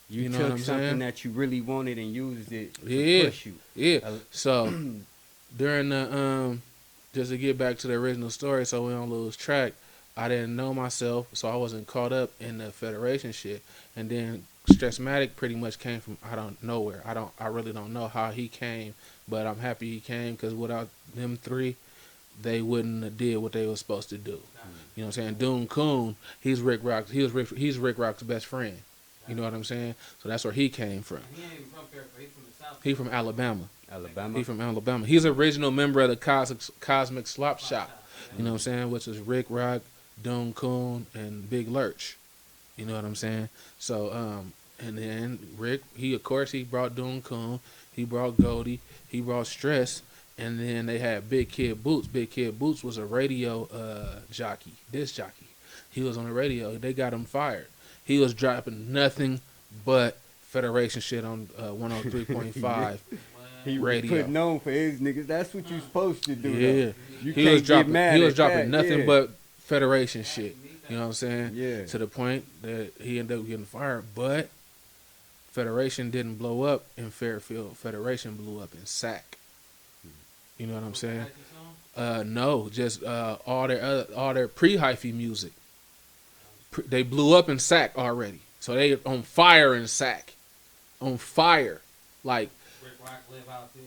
something saying? that you really wanted and used it to push you. Yeah. So during the just to get back to the original story, so we don't lose track, I didn't know myself, so I wasn't caught up in the Federation shit. And then Stressmatic pretty much came from nowhere. I really don't know how he came, but I'm happy he came, because without them three, they wouldn't have did what they were supposed to do. You know what I'm saying? Doom Coon, he's Rick Rock's best friend. You know what I'm saying? So that's where he came from. He ain't even from Fairfield. He's from the South. He from Alabama. Alabama. He from Alabama. He's the original member of the Cosmic Slop Shop. You know what I'm saying? Which is Rick Rock, Doom Coon, and Big Lurch. You know what I'm saying? So, and then Rick, he brought Doom Coon, he brought Goldie, he brought Stress, and then they had Big Kid Boots. Big Kid Boots was a radio disc jockey. He was on the radio. They got him fired. He was dropping nothing but Federation shit on 103.5 He radio. was putting on for his niggas. That's what you supposed to do. Yeah. You He can't was dropping, get mad he was at dropping that, nothing yeah. but Federation shit. You know what I'm saying? Yeah. To the point that he ended up getting fired. But Federation didn't blow up in Fairfield. Federation blew up in Sac. You know what I'm saying? No, just all their pre-hyphy music. They blew up in Sac already. So they on fire in Sac. On fire. Like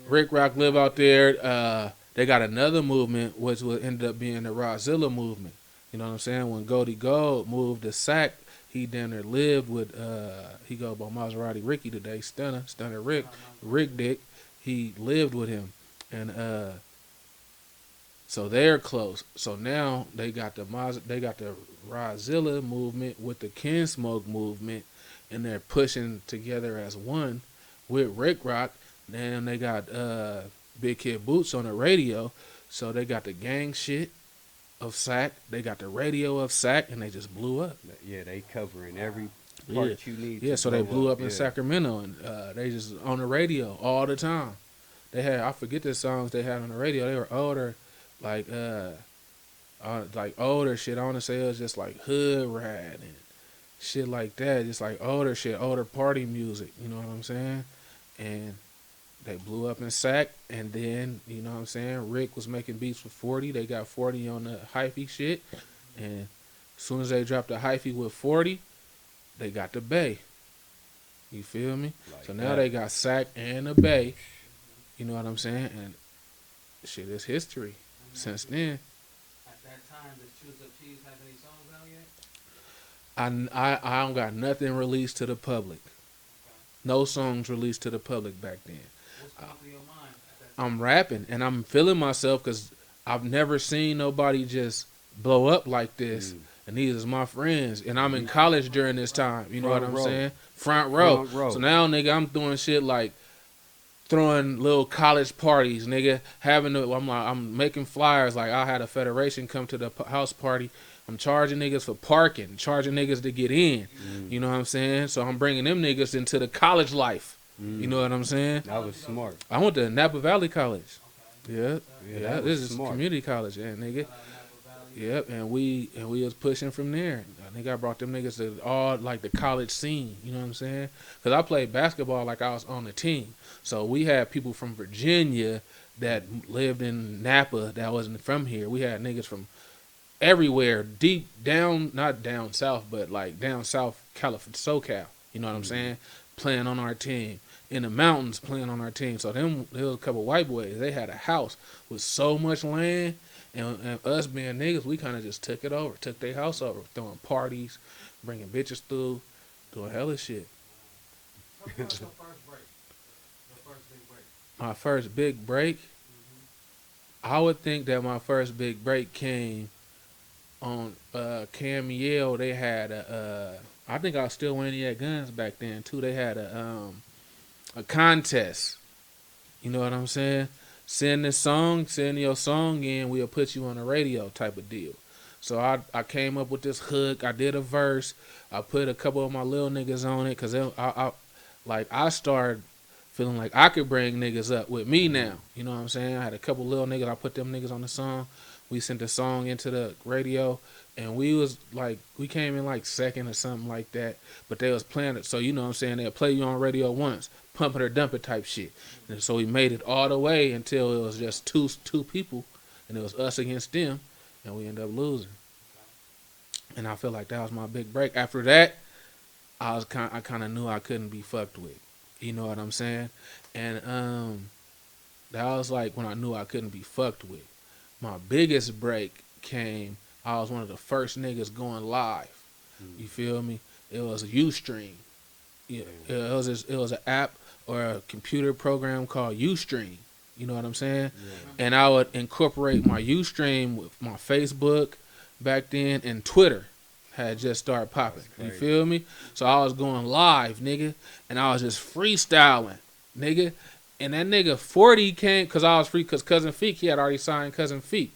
Rick Rock live out there. They got another movement which would end up being the Rodzilla movement. You know what I'm saying? When Goldie Gold moved to Sac, he down there lived with he go by Maserati Ricky today, Stunner Rick Dick. He lived with him. And so they're close. So now they got the Rodzilla movement with the Kinsmoke movement, and they're pushing together as one with Rick Rock. Then they got Big Kid Boots on the radio. So they got the gang shit of Sac. They got the radio of Sac, and they just blew up. Yeah, they covering every part you need. Yeah, so they blew up in yeah. Sacramento, and they just on the radio all the time. They had, I forget the songs they had on the radio. They were older, like older shit. I want to say it was just like Hood Rat and shit like that. Just like older shit, older party music. You know what I'm saying? And they blew up in Sac, and then, you know what I'm saying, Rick was making beats with 40. They got 40 on the hyphy shit. And as soon as they dropped the hyphy with 40, they got the Bay. You feel me? Like so now that. they got Sac and the Bay. You know what I'm saying? And shit is history since then. At that time, does Choose Up Cheese have any songs out yet? I don't got nothing released to the public. No songs released to the public back then. What's going through your mind at that time? I'm rapping and I'm feeling myself because I've never seen nobody just blow up like this. And these is my friends. And I'm in college during this time. You know what I'm saying? Front row. So now, nigga, I'm doing shit like throwing little college parties, nigga. I'm making flyers. Like, I had a Federation come to the house party. I'm charging niggas for parking, charging niggas to get in. You know what I'm saying? So I'm bringing them niggas into the college life. You know what I'm saying? That was smart. I went to Napa Valley College. Yeah. that This was is smart. community college, yeah, nigga. Yep, and we was pushing from there. I think I brought them niggas to all like the college scene. You know what I'm saying? Because I played basketball like I was on the team. So we had people from Virginia that lived in Napa that wasn't from here. We had niggas from everywhere, deep down, not down south, but like down south California, SoCal. You know what I'm saying? Playing on our team. In the mountains playing on our team. So there was a couple white boys. They had a house with so much land. And us being niggas, we kind of just took it over. Took their house over. Throwing parties, bringing bitches through, doing hella shit. Talk about your first break. Your first big break. My first big break? I would think that my first big break came on Cam Yale. They had I think I was still when he had guns back then too. They had a contest. You know what I'm saying? Send your song in, we'll put you on the radio type of deal. So I came up with this hook. I did a verse. I put a couple of my little niggas on it because I started feeling like I could bring niggas up with me now. You know what I'm saying? I had a couple little niggas. I put them niggas on the song. We sent the song into the radio, and we came in like second or something like that. But they was playing it, so you know what I'm saying? They'll play you on radio once, pump it or dump it type shit. And so we made it all the way until it was just two people, and it was us against them, and we ended up losing. And I feel like that was my big break. After that, I kind of knew I couldn't be fucked with. You know what I'm saying? And that was like when I knew I couldn't be fucked with. My biggest break came, I was one of the first niggas going live. You feel me? It was a Ustream. Yeah, it was an app or a computer program called Ustream. You know what I'm saying? Yeah. And I would incorporate my Ustream with my Facebook back then, and Twitter had just started popping. You feel me? So I was going live, nigga, and I was just freestyling, nigga. And that nigga 40 came because I was free because Cousin Feek, he had already signed Cousin Feek.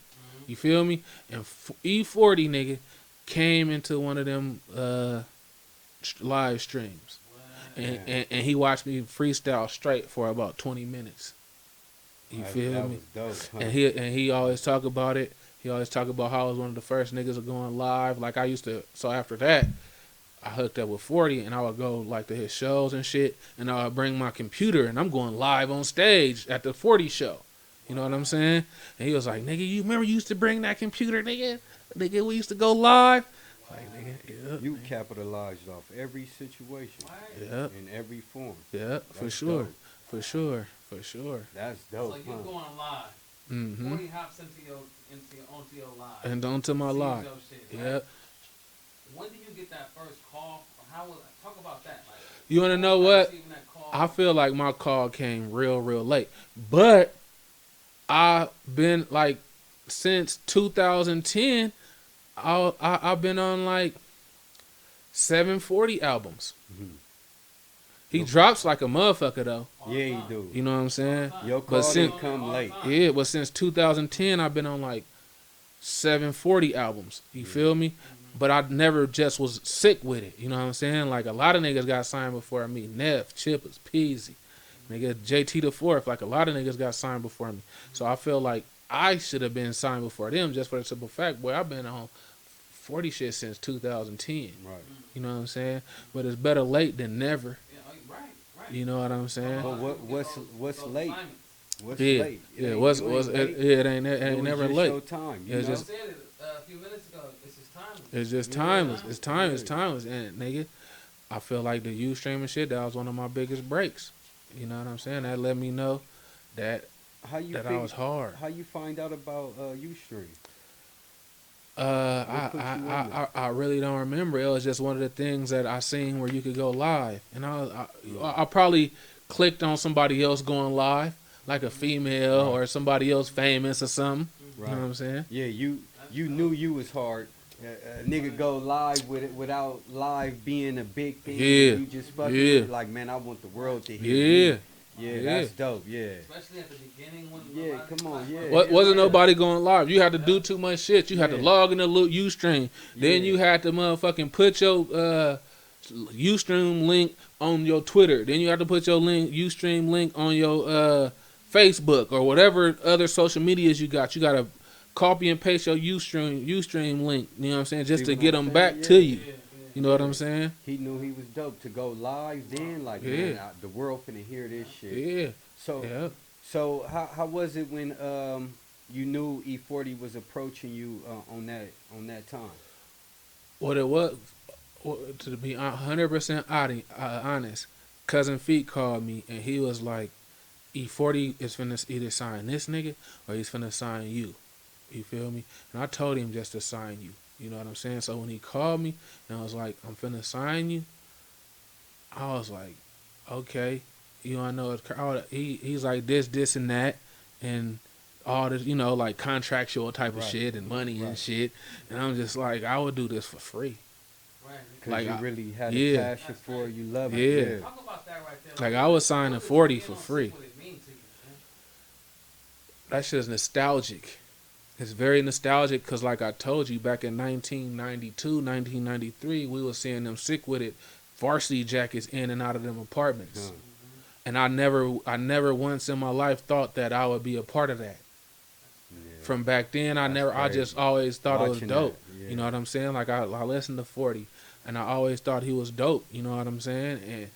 You feel me? And E40 nigga came into one of them live streams. And he watched me freestyle straight for about 20 minutes. You feel me? Was dope, huh? And he always talk about it. He always talk about how I was one of the first niggas going live. Like I used to. So after that, I hooked up with 40, and I would go like to his shows and shit, and I would bring my computer, and I'm going live on stage at the 40 show. You know what I'm saying? And he was like, "Nigga, you remember you used to bring that computer, nigga? Nigga, we used to go live." Like, nigga, yeah. You capitalized off every situation. Yeah. In every form. Yeah, for sure. Dope. For sure. That's dope. So you're going live. Mm-hmm. 40 hops onto your live. And onto my live. Shit, right? Yeah. When did you get that first call? Talk about that. Like, you want to know what? I feel like my call came real late. But I've been like since 2010, I've been on like 740 albums. Mm-hmm. He drops like a motherfucker though. Yeah, he do. You know what I'm saying? Your call didn't come late. Yeah, but since 2010, I've been on like 740 albums. You feel me? But I never just was sick with it. You know what I'm saying? Like a lot of niggas got signed before me. Neff, Chippers, Peasy, nigga, JT the Fourth. Like a lot of niggas got signed before me. So I feel like I should have been signed before them just for the simple fact, boy, I've been on 40 shit since 2010. Right. You know what I'm saying? But it's better late than never. Right. You know what I'm saying? But what's late? What's yeah. late? Yeah, it ain't never late. Your time. You just said it a few minutes ago. It's just timeless. It's timeless. And nigga, I feel like the Ustream and shit, that was one of my biggest breaks. You know what I'm saying? That let me know that I was hard. How you find out about Ustream? I really don't remember. It was just one of the things that I seen where you could go live, and I probably clicked on somebody else going live, like a female or somebody else famous or something. Right. You know what I'm saying? Yeah, you knew you was hard. Nigga go live with it without live being a big thing. Yeah. You just fucking with it like, man, I want the world to hear me. Yeah, that's dope. Yeah. Especially at the beginning when come on, yeah. Wasn't nobody going live. You had to do too much shit. You had to log in the Ustream. Then you had to motherfucking put your Ustream link on your Twitter. Then you had to put your Ustream link on your Facebook or whatever other social medias you got. You got to copy and paste your Ustream link. You know what I'm saying? Just See to what get I'm them saying? back Yeah. to you. Yeah, You know what I'm saying? He knew he was dope to go live then. Like, Yeah. man, the world finna hear this shit. Yeah. So, Yeah. so how was it when you knew E40 was approaching you on that time? What it was, to be 100% honest, Cousin Feet called me and he was like, E40 is finna either sign this nigga or he's finna sign you. You feel me? And I told him just to sign you. You know what I'm saying? So when he called me and I was like, I'm finna sign you, I was like, okay. You know, I know he's like this and that and all this, you know, like contractual type of Right. shit and money and Right. shit. And I'm just like, I would do this for free. Right. Because Like, you I- really had yeah. a passion for it. You love Yeah. it. Talk about that right there. Like, I was signing what does 40 being for on free. Sick With It mean to you, man? That shit is nostalgic. It's very nostalgic because, like I told you, back in 1992, 1993, we was seeing them Sick With It varsity jackets in and out of them apartments. Huh. And I never once in my life thought that I would be a part of that. Yeah. From back then, I That's just crazy. always thought it was Watching dope. that, yeah. You know what I'm saying? Like, I listened to 40, and I always thought he was dope. You know what I'm saying? And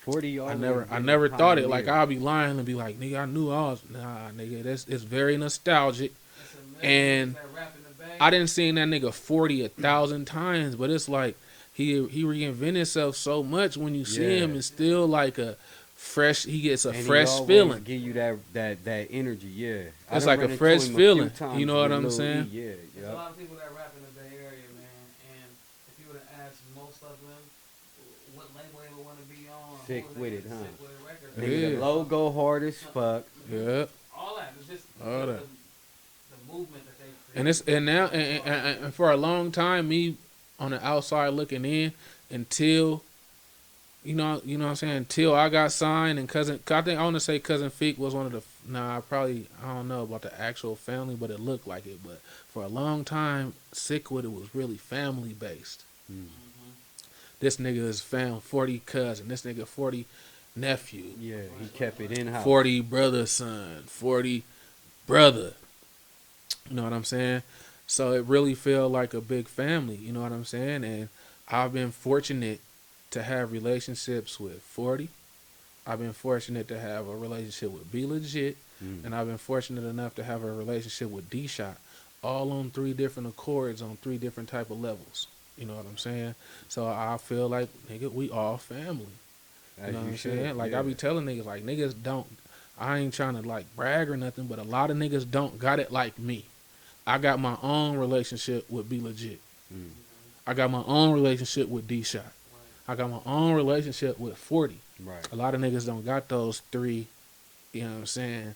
40 I always never been a thought it. Like, pioneer. I'll be lying and be like, nigga, I knew I was. Nah, nigga, it's very nostalgic. It's a million And niggas that rap in the bag. I didn't seen that nigga 40 1,000 times, but it's like he reinvented himself so much. When you see Yeah. him, it's still like a fresh. He gets a And he fresh always feeling. give you that energy, yeah. I It's done like a ran into fresh him feeling, times you know what with I'm Lil saying? E, yeah, There's a yeah. lot of people that rap in the Bay Area, man, and if you were to ask most of them what label they would want to be on, Sick who with they it, would huh? Sick with it record, Nigga, Yeah. the logo hard as fuck. Yeah. all that. It's just All the, that. the movement that they create. And it's and now and for a long time, me on the outside looking in until you know what I'm saying, until I got signed and I think I want to say Cousin Feek was one of the I don't know about the actual family, but it looked like it. But for a long time, Sick With It was really family based. Mm. This nigga is 40 cousin, this nigga 40 nephew, Yeah, he kept it in house. 40 brother son, 40 brother. You know what I'm saying? So it really felt like a big family, you know what I'm saying? And I've been fortunate to have relationships with 40. I've been fortunate to have a relationship with Be Legit. Mm. And I've been fortunate enough to have a relationship with D-Shot. All on 3 different accords on 3 different type of levels. You know what I'm saying? So I feel like, nigga, we all family. As You know what I'm should, saying? Like, yeah. I be telling niggas, like, niggas don't, I ain't trying to, like, brag or nothing, but a lot of niggas don't got it like me. I got my own relationship with Be Legit. Mm. I got my own relationship with D-Shot. I got my own relationship with 40. Right. A lot of niggas don't got those 3, you know what I'm saying,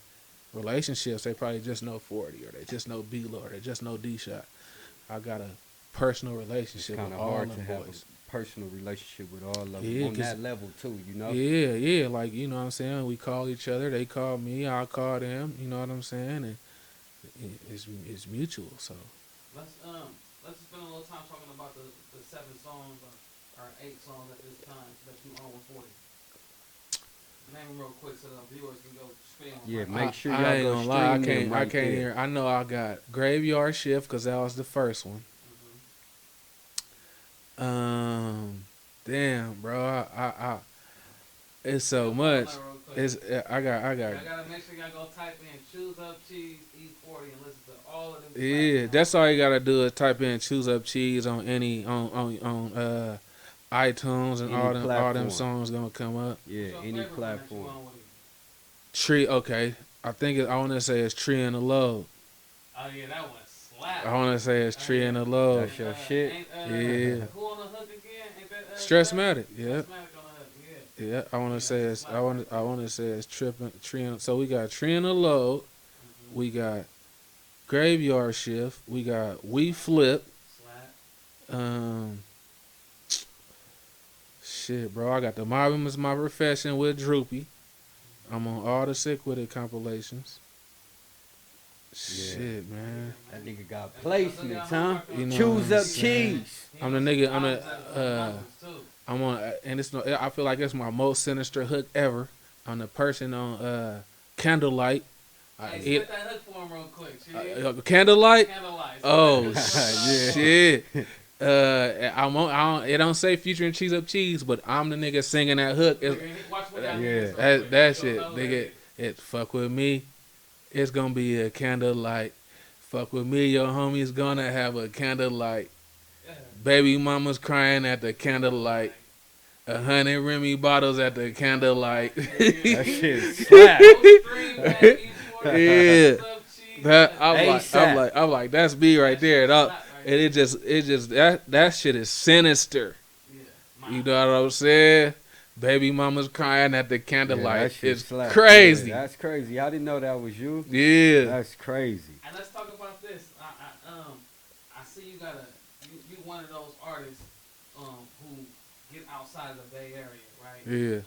relationships. They probably just know 40 or they just know B-Lo or they just know D-Shot. I got a personal It's relationship kind with of all hard them to have boys. a personal relationship with all of them Yeah, on 'cause- that level too, you know? Yeah, like, you know what I'm saying? We call each other. They call me. I call them. You know what I'm saying? And it's mutual. So Let's spend a little time talking about the 7 songs or 8 songs at this time that you own with 40. Name them real quick so the viewers can go stream them. Yeah, right make now. sure I y'all ain't go gonna lie. stream them I right can't there. hear. I know I got Graveyard Shift because that was the first one. Damn, bro. I it's so much. Hold on real quick. It's I got. I gotta make sure y'all go type in Choose Up Cheese E40 and listen to all of them. Yeah, that's all you gotta do is type in Choose Up Cheese on any on iTunes and Any all them platform. songs gonna come up. Yeah, any platform. Tree, okay. I think I want to say it's Tree in the Load. Oh yeah, that one slap. I want to say it's Tree in the Load. That's your shit. Yeah. Who on the hook again? Ain't that, Stressmatic, yeah. Stressmatic on the hook, yeah. Yeah, I want to say it's I want to say it's Tree in, so we got Tree in the Load, we got Graveyard Shift, we got We Flip. Slap. Shit, bro, I got The Mobbing Is My Profession with Droopy. I'm on all the Sick With It compilations. Shit, man. That nigga got placements, huh? You know Choose what I'm Up saying? Cheese. I'm the nigga. I'm on, and it's no. I feel like it's my most sinister hook ever. I'm the person on Candlelight. Hey, spit that hook for him real quick. Candlelight. Candlelight. Oh Yeah. shit. It don't say featuring Cheese Up Cheese, but I'm the nigga singing that hook. Watch what that Yeah. is real quick. That You'll shit, know nigga. it. It fuck with me. It's gonna be a candlelight. Fuck with me, your homie's gonna have a candlelight. Yeah. Baby mama's crying at the candlelight. 100 Remy bottles at the candlelight. That shit slap. Yeah. Yeah. I'm like, that's me right there. And it just that shit is sinister. You know what I'm saying? Baby mama's crying at the Yeah, candlelight. that shit It's slap. crazy. Yeah, that's crazy. I didn't know that was you. Yeah. That's crazy. And let's talk about this. I see you you one of those artists who get outside of the Bay Area, right? Yeah.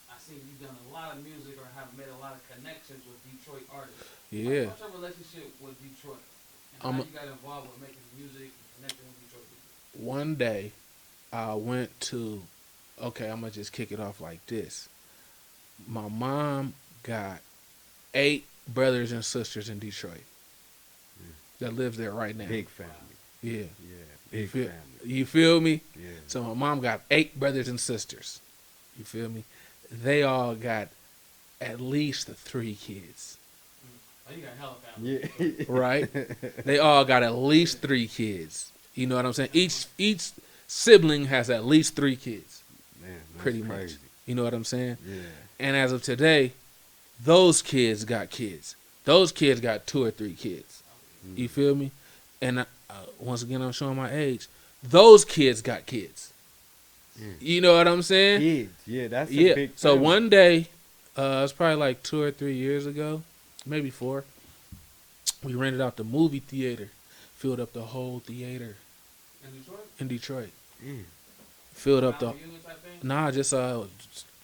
I see you've done a lot of music or have made a lot of connections with Detroit artists. Yeah. What's your relationship with Detroit? And how you got involved with making music and connecting with Detroit people? One day, I went to. Okay, I'm gonna just kick it off like this. My mom got 8 brothers and sisters in Detroit that lives there right now. Big family. Yeah. Yeah. Big family. You feel me? Yeah. So my mom got 8 brothers and sisters. You feel me? They all got at least 3 kids. Oh, you got hella family. Yeah. Right? They all got at least 3 kids. You know what I'm saying? Each sibling has at least 3 kids. Man, that's Pretty crazy. much. You know what I'm saying? Yeah. And as of today, those kids got kids. Those kids got 2 or 3 kids. You feel me? And once again, I'm showing my age. Those kids got kids. You know what I'm saying? Kids. Yeah, that's a Yeah. big So family. one day, it was probably like 2 or 3 years ago, maybe 4. We rented out the movie theater, filled up the whole theater In Detroit? in Detroit. Mm. Filled up the Reunion type thing? Nah, just a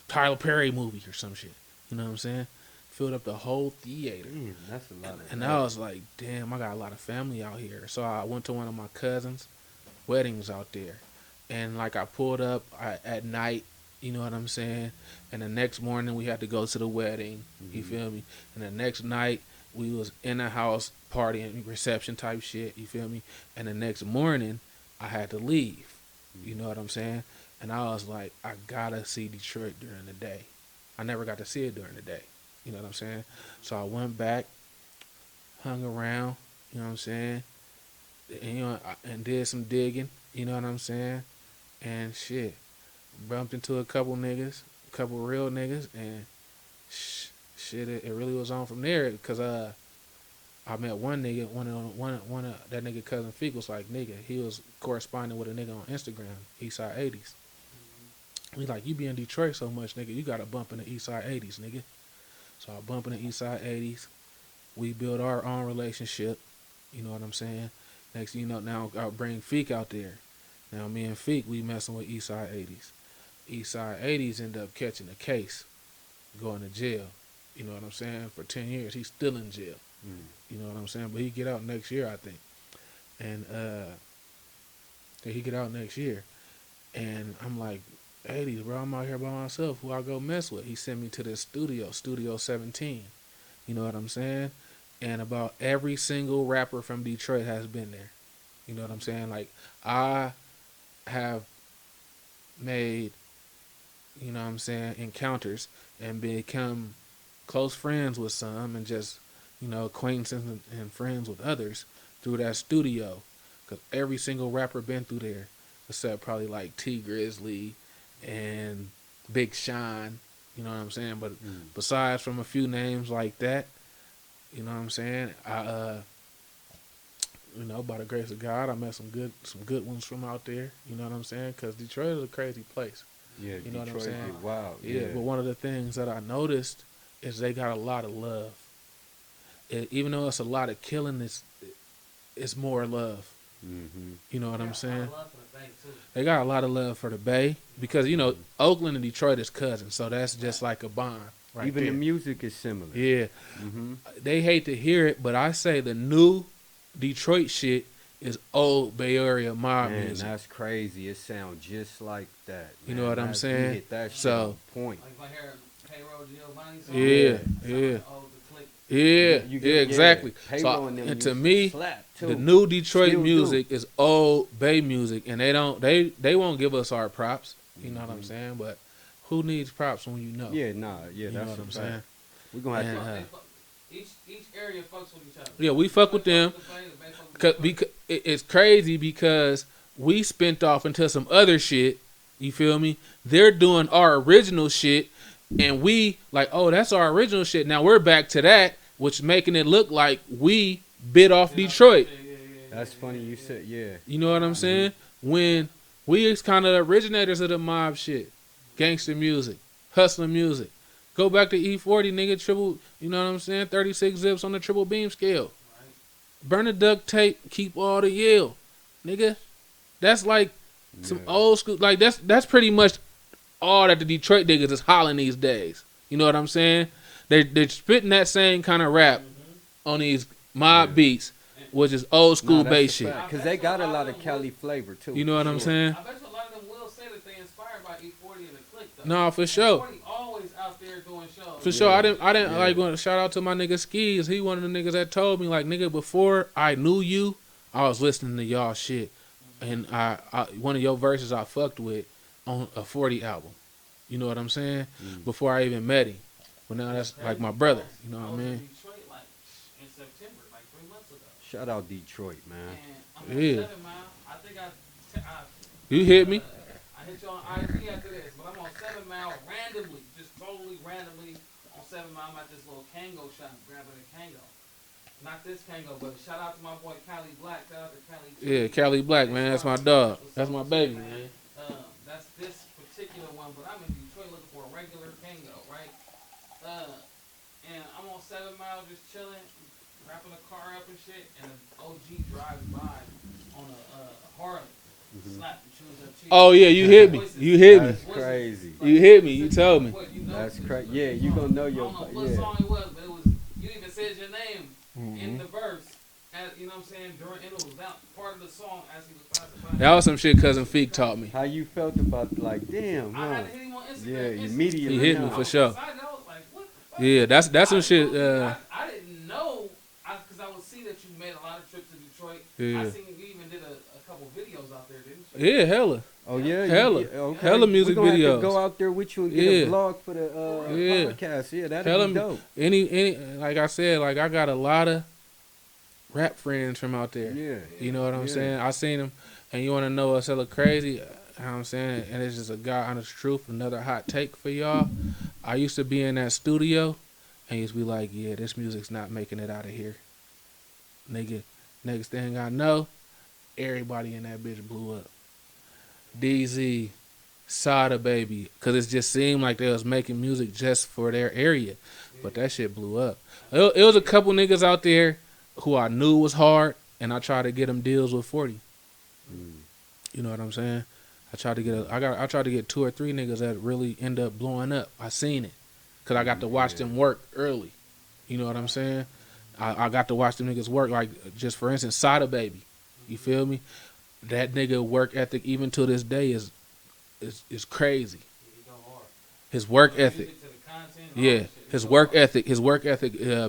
Tyler Perry movie or some shit. You know what I'm saying? Filled up the whole theater. Damn, that's a lot of And I was like, damn, I got a lot of family out here. So I went to one of my cousins' weddings out there. And like I pulled up at night, you know what I'm saying? And the next morning we had to go to the wedding. You feel me? And the next night we was in a house partying, reception type shit. You feel me? And the next morning I had to leave. You know what I'm saying? And I was like, I gotta see Detroit during the day. I never got to see it during the day. You know what I'm saying? So I went back, hung around, you know what I'm saying? And, and did some digging, you know what I'm saying? And shit, bumped into a couple niggas, a couple real niggas, and shit, it really was on from there. Cause I met one nigga, one of that nigga cousin Feek was like, nigga, he was corresponding with a nigga on Instagram, Eastside 80s. We like, you be in Detroit so much, nigga, you gotta bump in the Eastside 80s, nigga. So I bump in the Eastside 80s. We build our own relationship. You know what I'm saying? Next thing you know, now I'll bring Feek out there. Now me and Feek, we messing with Eastside 80s. Eastside 80s end up catching a case, going to jail. You know what I'm saying? For 10 years, he's still in jail. You know what I'm saying? But he get out next year, I think. And he get out next year. And I'm like, 80s, bro, I'm out here by myself. Who I go mess with? He sent me to this studio, Studio 17. You know what I'm saying? And about every single rapper from Detroit has been there. You know what I'm saying? Like, I have made, you know what I'm saying, encounters and become close friends with some and just, you know, acquaintances and friends with others through that studio. Because every single rapper been through there, except probably like T Grizzly and Big Sean, you know what I'm saying? But besides from a few names like that, you know what I'm saying? You know, by the grace of God, I met some good ones from out there. You know what I'm saying? Because Detroit is a crazy place. Yeah, you know Detroit what I'm saying? is wild. Yeah, but one of the things that I noticed is they got a lot of love. Even though it's a lot of killing, it's more love. You know what I'm saying? They got a lot of love for the Bay because, you know, Oakland and Detroit is cousins, so that's just like a bond. Right Even there. the music is similar. Yeah. They hate to hear it, but I say the new Detroit shit is old Bay Area mob Man, music. that's crazy. It sounds just like that. You man. know what I'm That's- saying? You hit that shit So- on point. Like if I hear Payroll Giovanni song, Yeah, sound yeah. like, oh, the click Yeah, You yeah, exactly. Halo So, and them and used to me, slap too. the new Detroit Still do. music is old Bay music, and they won't give us our props. You know what I'm saying? But who needs props when you know? Yeah, nah, yeah, You know that's what a I'm fact. saying? We're gonna have And, to. Each area fucks with each other. Yeah, we fuck with them. Because it's crazy because we spent off into some other shit. You feel me? They're doing our original shit, and we like, oh, that's our original shit. Now we're back to that, which making it look like we bit off Detroit. That's funny you said, yeah. You know what I'm saying? When we is kind of the originators of the mob shit, gangster music, hustling music. Go back to E40, nigga, triple, you know what I'm saying? 36 zips on the triple beam scale. Burn the duct tape, keep all the yell. Nigga, that's like some old school, like that's pretty much all that the Detroit niggas is hollering these days. You know what I'm saying? They're spitting that same kind of rap on these mob beats, which is old school bass shit. Because they got a lot of Cali flavor too. You know what I'm saying? I bet you a lot of them will say that they inspired by E40 and the click though. No, for sure. E40 always out there doing shows. For sure, I didn't like going to shout out to my nigga Skis. He one of the niggas that told me like, nigga, before I knew you, I was listening to y'all shit, and I one of your verses I fucked with on a 40 album. You know what I'm saying? Before I even met him, but now that's like my brother. You know what I mean? Detroit like in September, like 3 months ago. Shout out Detroit, man. And I'm on 7 Mile. I think You hit me? I hit you on IG after this, but I'm on 7 Mile randomly, just totally randomly on 7 Mile. I'm at this little Kango shop, grabbing a Kango. Not this Kango, but shout out to my boy Cali Black. Shout out to Cali. Yeah, Cali Black, man. That's my dog. That's my baby, man. That's this particular one, but I'm in Detroit looking for a regular Kango, right? And I'm on 7 Mile just chilling, wrapping the car up and shit, and an OG drives by on a Harley. Slap and chews up cheese. Oh yeah, you hit me. You hit me. That's crazy. You hit me. You told me. That's crazy. Yeah, you gonna know your. I don't know what song it was, but it was. You even said your name in the verse. As, you know what I'm saying? During intervals, that part of the song as he was passing by. That was some shit Cousin Feek taught me. How you felt about like, damn, I huh? had to hit him on Instagram. Yeah, immediately. He hit me huh? for sure. I was like, what the fuck? Yeah, that's some shit. I didn't know, because I would see that you made a lot of trips to Detroit. Yeah. I seen you even did a couple videos out there, didn't you? Yeah, hella. Oh yeah, Hella. okay. Hella music We're gonna videos. have to go out there with you and get a vlog for the podcast. Yeah, that'd be dope. Any like I said, like I got a lot of rap friends from out there. Yeah. You know what I'm saying? I seen them, and you want to know what's hella crazy? You know what I'm saying? And it's just a God honest truth. Another hot take for y'all. I used to be in that studio, and used to be like, yeah, this music's not making it out of here. Nigga, next thing I know, everybody in that bitch blew up. DZ, SadaBaby, because it just seemed like they was making music just for their area. But that shit blew up. It was a couple niggas out there who I knew was hard, and I tried to get them deals with 40. You know what I'm saying? I tried to get 2 or 3 niggas that really end up blowing up. I seen it, cause I got to watch them work early. You know what I'm saying? I got to watch them niggas work. Like just for instance, SadaBaby. You feel me? That nigga work ethic even to this day is crazy. His work ethic. Yeah, his work ethic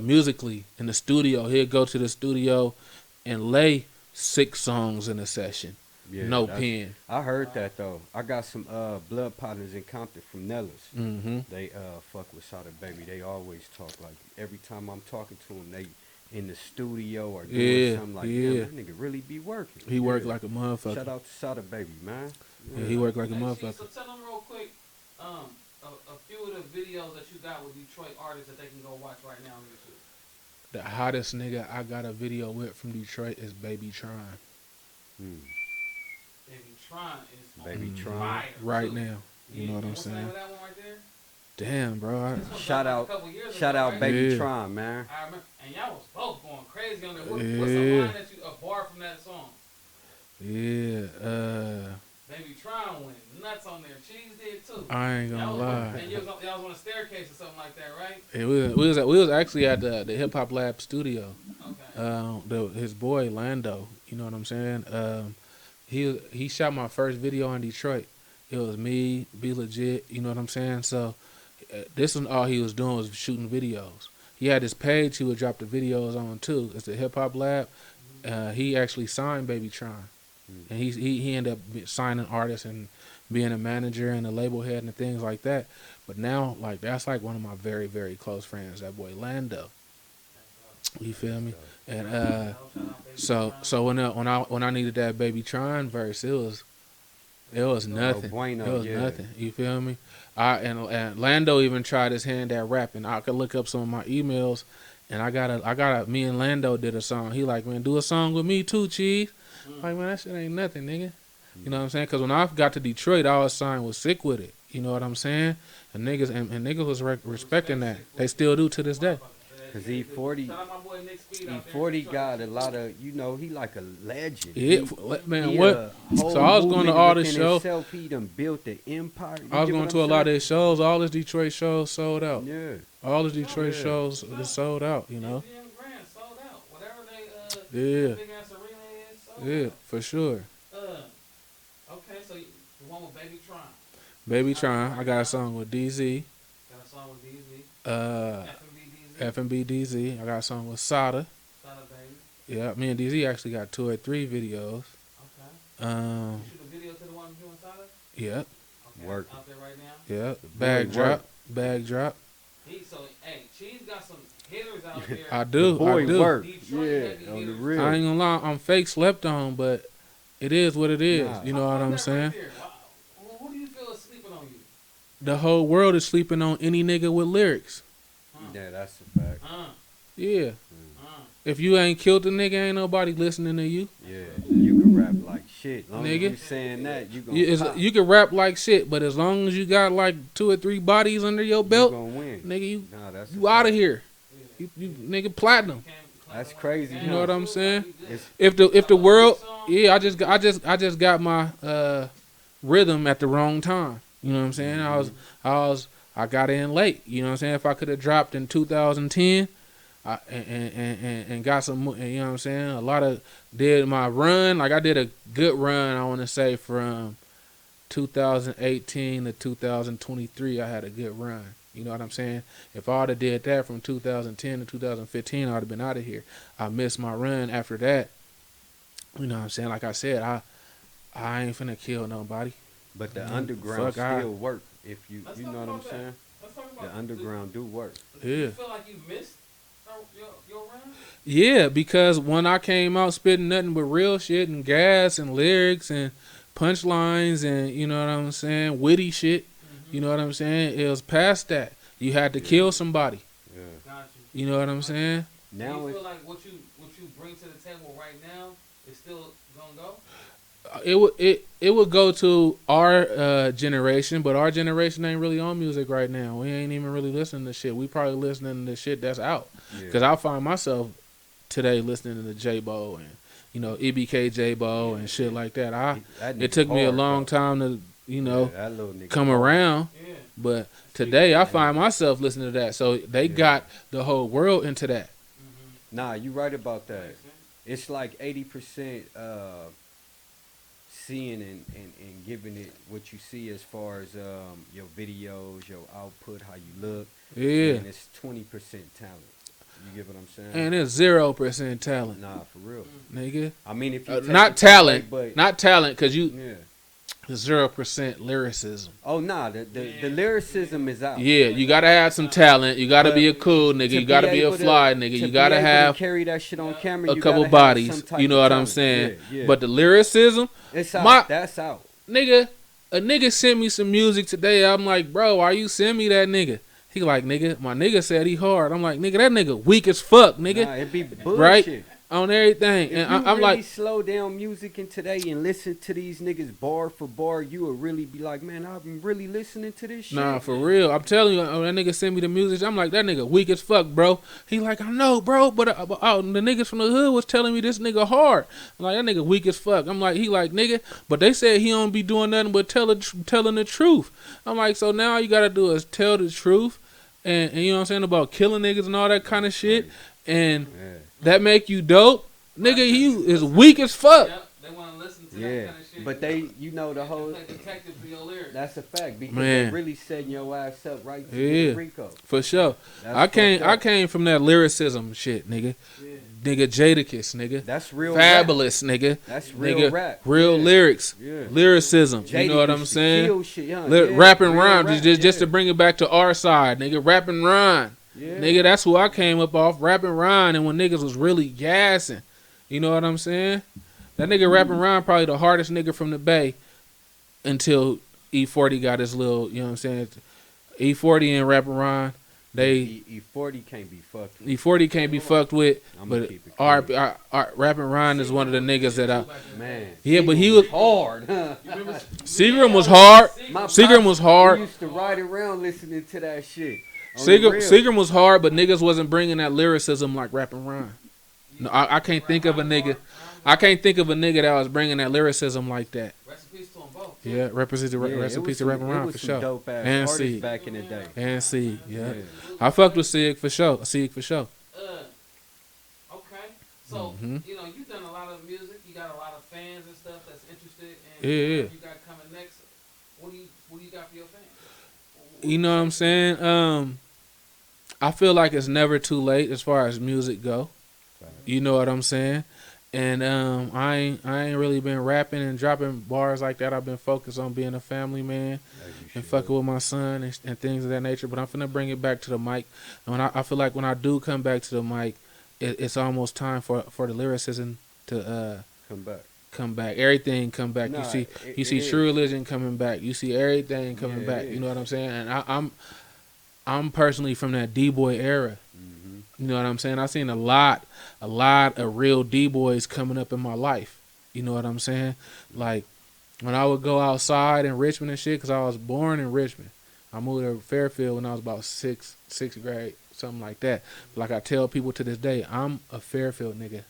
musically in the studio. He'll go to the studio and lay 6 songs in a session. Yeah, no pen. I heard that though. I got some blood partners in Compton from Nellis. They fuck with SadaBaby. They always talk like every time I'm talking to them, they in the studio or doing something like that. That nigga really be working. He work like a motherfucker. Shout out to SadaBaby, man. Yeah, he work like a motherfucker. So tell them real quick, a few of the videos that you got with Detroit artists that they can go watch right now on YouTube. The hottest nigga I got a video with from Detroit is BabyTron. BabyTron is BabyTron fire right too. now. You know what I'm What's the name saying? of that one right there? Damn, bro. Shout out BabyTron, man. I remember, and y'all was both going crazy on there. What's a line that you a bar from that song? Yeah, BabyTron went nuts on there. Cheese did too. I ain't gonna lie. And y'all was on a staircase or something like that, right? We was actually at the Hip Hop Lab studio. Okay. His boy Lando, you know what I'm saying? He shot my first video in Detroit. It was me, Be Legit, you know what I'm saying? So this was all he was doing was shooting videos. he had this page he would drop the videos on too. It's the Hip Hop Lab. He actually signed BabyTron, and he ended up signing artists and being a manager and a label head and things like that. But now, like, that's like one of my very, very close friends. That boy Lando. You feel me? And so when I needed that BabyTron verse, it was nothing. Bueno, it was nothing. You feel me? And Lando even tried his hand at rapping. I could look up some of my emails, and I got me and Lando did a song. He like, man, do a song with me too, Cheese. Like, man, that shit ain't nothing, nigga. You know what I'm saying? Because when I got to Detroit, I was signed with Sick With It. You know what I'm saying? And niggas was respecting that. They still do to this day. Cause E40 got a lot of, you know, he like a legend. Yeah, man. What? So I was going to all the shows. He done built the empire. I was going to a lot of his shows. All his Detroit shows sold out. Yeah. All his Detroit shows sold out. You know. Yeah. Yeah, for sure. Okay, so the one with BabyTron. BabyTron. I got a song with DZ. Got a song with DZ. F&B DZ. I got a song with SadaBaby. Yeah, me and DZ actually got 2 or 3 videos. Okay. You shoot a video to the one you and Sada? Yep. Okay. Work. Out there right now? Yep. Bag drop. Cheese got some hitters out there. I do. Work. Detroit, yeah, on the real. I ain't gonna lie, I'm fake slept on, but it is what it is. Nah. You know what I'm saying? Wow. Who do you feel is sleeping on you? The whole world is sleeping on any nigga with lyrics. Yeah, that's a fact. Yeah. If you ain't killed the nigga, ain't nobody listening to you. Yeah, you can rap like shit. Long Nigga. as you saying that, You can rap like shit, but as long as you got like 2 or 3 bodies under your belt, you gonna win. Nigga, you out of here. You nigga platinum. That's crazy. You know what I'm saying? It's, If the world, yeah, I just got my rhythm at the wrong time. You know what I'm saying? I got in late. You know what I'm saying? If I could have dropped in 2010, and got some, you know what I'm saying? A lot of did my run. Like I did a good run. I want to say from 2018 to 2023, I had a good run. You know what I'm saying? If I would have did that from 2010 to 2015, I would have been out of here. I missed my run after that. You know what I'm saying? Like I said, I ain't finna kill nobody. but the underground still work. If you know what I'm saying? The underground do work. Yeah. You feel like you missed your run? Yeah, because when I came out spitting nothing but real shit and gas and lyrics and punchlines and, you know what I'm saying, witty shit, you know what I'm saying, it was past that. You had to kill somebody. Yeah. Got You know what I'm saying? Now you feel like what you bring to the table right now is still gonna go? It would go to our generation, but our generation ain't really on music right now. We ain't even really listening to shit. We probably listening to shit that's out. Because I find myself today listening to J-Bo and, you know, EBK J-Bo and shit like that. It took me a long time to, you know, come around. Yeah. But today I find myself listening to that. So they got the whole world into that. Nah, you right about that. It's like 80% seeing and giving it what you see as far as your videos, your output, how you look. Yeah. And it's 20% talent. You get what I'm saying? And it's 0% talent. Nah, for real. Nigga. I mean, if you not talent, away, not talent, because you... Yeah. 0% lyricism. Oh nah, the lyricism is out. Yeah, you gotta have some talent. You gotta be a cool nigga. You gotta be a fly nigga. You gotta have carry that shit on camera. A couple bodies. You know what I'm saying? Yeah. But the lyricism, it's out. That's out. Nigga, a nigga sent me some music today. I'm like, bro, why you send me that nigga? He like, nigga, my nigga said he hard. I'm like, nigga, that nigga weak as fuck, nigga. Nah, it be bullshit. Right? On everything. If and I'm really like, slow down music in today and listen to these niggas bar for bar, you will really be like, man, I've been really listening to this shit. Nah, for real. I'm telling you, that nigga sent me the music. I'm like, that nigga weak as fuck, bro. He like, I know, bro, but the niggas from the hood was telling me this nigga hard. I'm like, that nigga weak as fuck. I'm like, he like, nigga, but they said he don't be doing nothing but telling the truth. I'm like, so now all you gotta do is tell the truth and you know what I'm saying, about killing niggas and all that kind of shit, and that make you dope. Nigga, you is weak as fuck. Yep, they want to listen to that kind of shit. But they, you know, the whole play detective for your lyrics. That's a fact because Man. they really setting your ass up right to Rico. For sure. That's I came from that lyricism shit, nigga. Yeah. Nigga Jadakiss, nigga. That's real Fabulous, rap. nigga. That's real nigga, rap. Real lyrics. Yeah. Lyricism. Jada you know what I'm used to saying? kill shit, huh? Rap and real rhyme. rap, Just to bring it back to our side, nigga. Rap and rhyme. Yeah. Nigga, that's who I came up off. Rap and rhyme. And when niggas was really gassing. You know what I'm saying? That nigga Rap and rhyme probably the hardest nigga from the Bay until E40 got his little, you know what I'm saying? E40 and Rap and rhyme. They E40 can't be fucked with. E40 can't be fucked with, I'ma but keep it our clean. Rap and Rhyme is one of the niggas that I. Man. Yeah, but he was hard, huh? Seagram was hard. My Seagram was pops, hard. we used to ride around listening to that shit. On the real. Seagram was hard, but niggas wasn't bringing that lyricism like Rap and Rhyme. No, I can't think of a nigga. I can't think of a nigga that was bringing that lyricism like that. Recipes to them both. Yeah, recipes to Rap and Rhyme for sure. Dope ass And artists C. back in the day. And C, yeah. I fucked with Sig for sure. Sig for sure. Okay. So, Mhm. you know, you've done a lot of music. You got a lot of fans and stuff that's interested in Yeah. what you got coming next. What do you got for your fans? You know what I'm saying? I feel like it's never too late as far as music go. You know what I'm saying? And I ain't really been rapping and dropping bars like that. I've been focused on being a family man and fucking with my son and things of that nature. But I'm finna bring it back to the mic. And when I feel like when I do come back to the mic, it's almost time for the lyricism to come back. Everything come back. Nah, you see True Religion coming back. You see everything coming back. You know what I'm saying? And I'm personally from that D-boy era. You know what I'm saying? I've seen a lot of real D-boys coming up in my life. You know what I'm saying? Like, when I would go outside in Richmond and shit, because I was born in Richmond. I moved to Fairfield when I was about sixth grade, something like that. But like I tell people to this day, I'm a Fairfield nigga.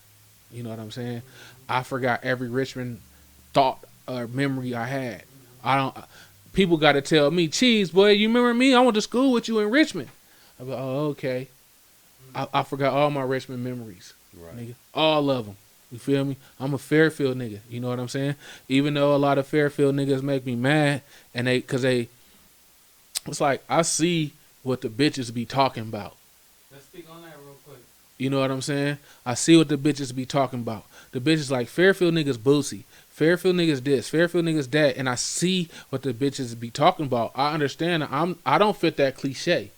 You know what I'm saying? I forgot every Richmond thought or memory I had. People got to tell me, Cheese, boy, you remember me? I went to school with you in Richmond. I go, oh, okay. I forgot all my Richmond memories, nigga. All of them. You feel me? I'm a Fairfield nigga. You know what I'm saying? Even though a lot of Fairfield niggas make me mad, and it's like I see what the bitches be talking about. Let's speak on that real quick. You know what I'm saying? I see what the bitches be talking about. The bitches like Fairfield niggas boosie. Fairfield niggas this. Fairfield niggas that. And I see what the bitches be talking about. I understand. I don't fit that cliche.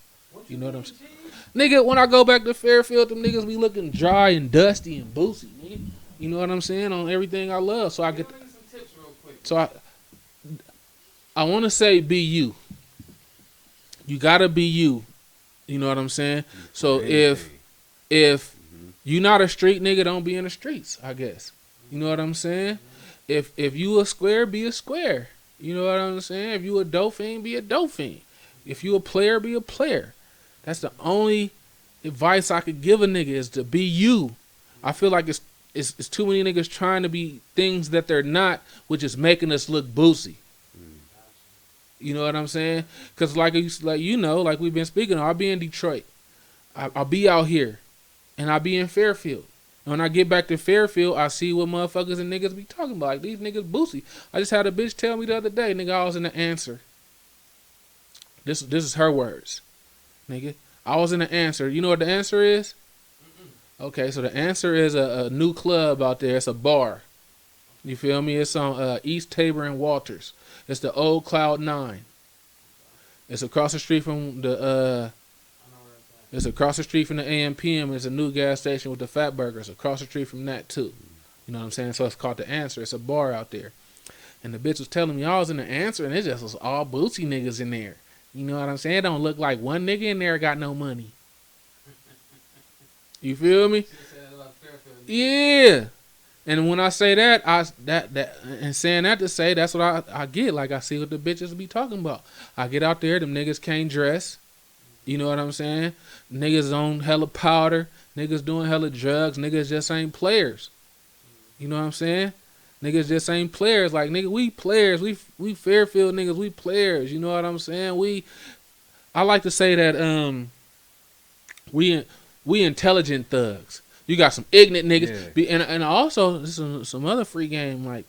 You know what I'm saying? Nigga, when I go back to Fairfield, them niggas be looking dry and dusty and boozy, nigga. You know what I'm saying? On everything I love. So I get. Some tips real quick. So I want to say be you. You gotta be you. You know what I'm saying? So if you not a street nigga, don't be in the streets, I guess. You know what I'm saying? If you a square, be a square. You know what I'm saying? If you a dope fiend, be a dope fiend. If you a player, be a player. That's the only advice I could give a nigga is to be you. I feel like it's too many niggas trying to be things that they're not, which is making us look boozy. You know what I'm saying? Because like we've been speaking, I'll be in Detroit. I'll be out here. And I'll be in Fairfield. And when I get back to Fairfield, I see what motherfuckers and niggas be talking about. Like, these niggas boozy. I just had a bitch tell me the other day, nigga, I was in the Answer. This is her words. Nigga, I was in the Answer. You know what the Answer is? Okay, so the Answer is a new club out there. It's a bar. You feel me? It's on East Tabor and Walters. It's the old Cloud 9. It's across the street from the AMPM. It's a new gas station with the Fat Burgers. Across the street from that too. You know what I'm saying? So it's called the Answer. It's a bar out there. And the bitch was telling me I was in the Answer, and it just was all bootsy niggas in there. You know what I'm saying? It don't look like one nigga in there got no money. You feel me? Yeah. And when I say that, and saying that to say, that's what I get. Like, I see what the bitches be talking about. I get out there, them niggas can't dress. You know what I'm saying? Niggas on hella powder. Niggas doing hella drugs. Niggas just ain't players. You know what I'm saying? Niggas just ain't players. Like, nigga, we players. We Fairfield niggas, we players. You know what I'm saying? I like to say that we intelligent thugs. You got some ignorant niggas. Yeah. And also, this is some other free game. Like,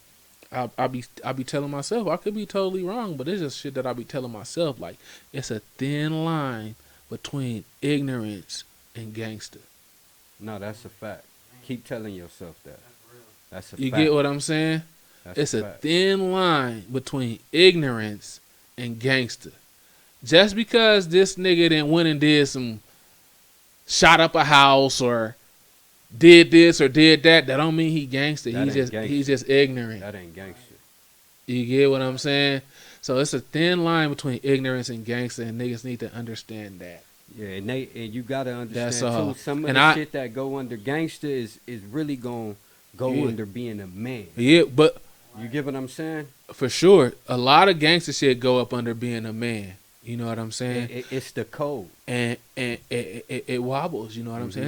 I be telling myself, I could be totally wrong, but it's just shit that I be telling myself. Like, it's a thin line between ignorance and gangster. No, that's a fact. Keep telling yourself that. That's a fact. You get what I'm saying? It's a thin line between ignorance and gangster. Just because this nigga didn't went and did some, shot up a house or did this or did that don't mean he gangster. He's just ignorant. That ain't gangster. You get what I'm saying? So it's a thin line between ignorance and gangster, and niggas need to understand that. Yeah, and you gotta understand That's all. too. Some of the shit that go under gangster is really gonna go under being a man. Yeah, but you get what I'm saying? For sure, a lot of gangster shit go up under being a man. You know what I'm saying? It's the code, and it wobbles. You know what I'm saying?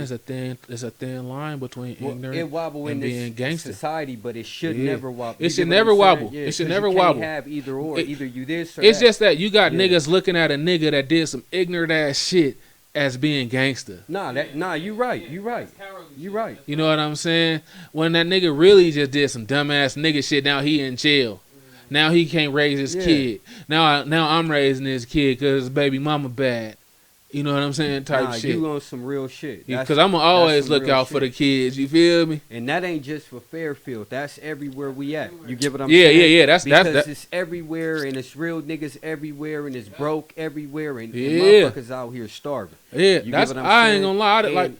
It's a thin line between ignorant and being gangster. Society, but it should never wobble. It should never wobble. Yeah, it should never wobble. Have either or. Either you this or it's that. just that you got niggas looking at a nigga that did some ignorant ass shit as being gangster. Nah, you right. You right. You know what I'm saying? When that nigga really just did some dumbass nigga shit, now he in jail. Now he can't raise his kid. Now I'm raising his kid because his baby mama bad. You know what I'm saying? Type shit. You on some real shit. Because I'm going to always look out for the kids. You feel me? And that ain't just for Fairfield. That's everywhere we at. You get what I'm saying? Yeah. That's it's everywhere, and it's real niggas everywhere, and it's broke everywhere, and motherfuckers out here starving. Yeah, I ain't gonna lie.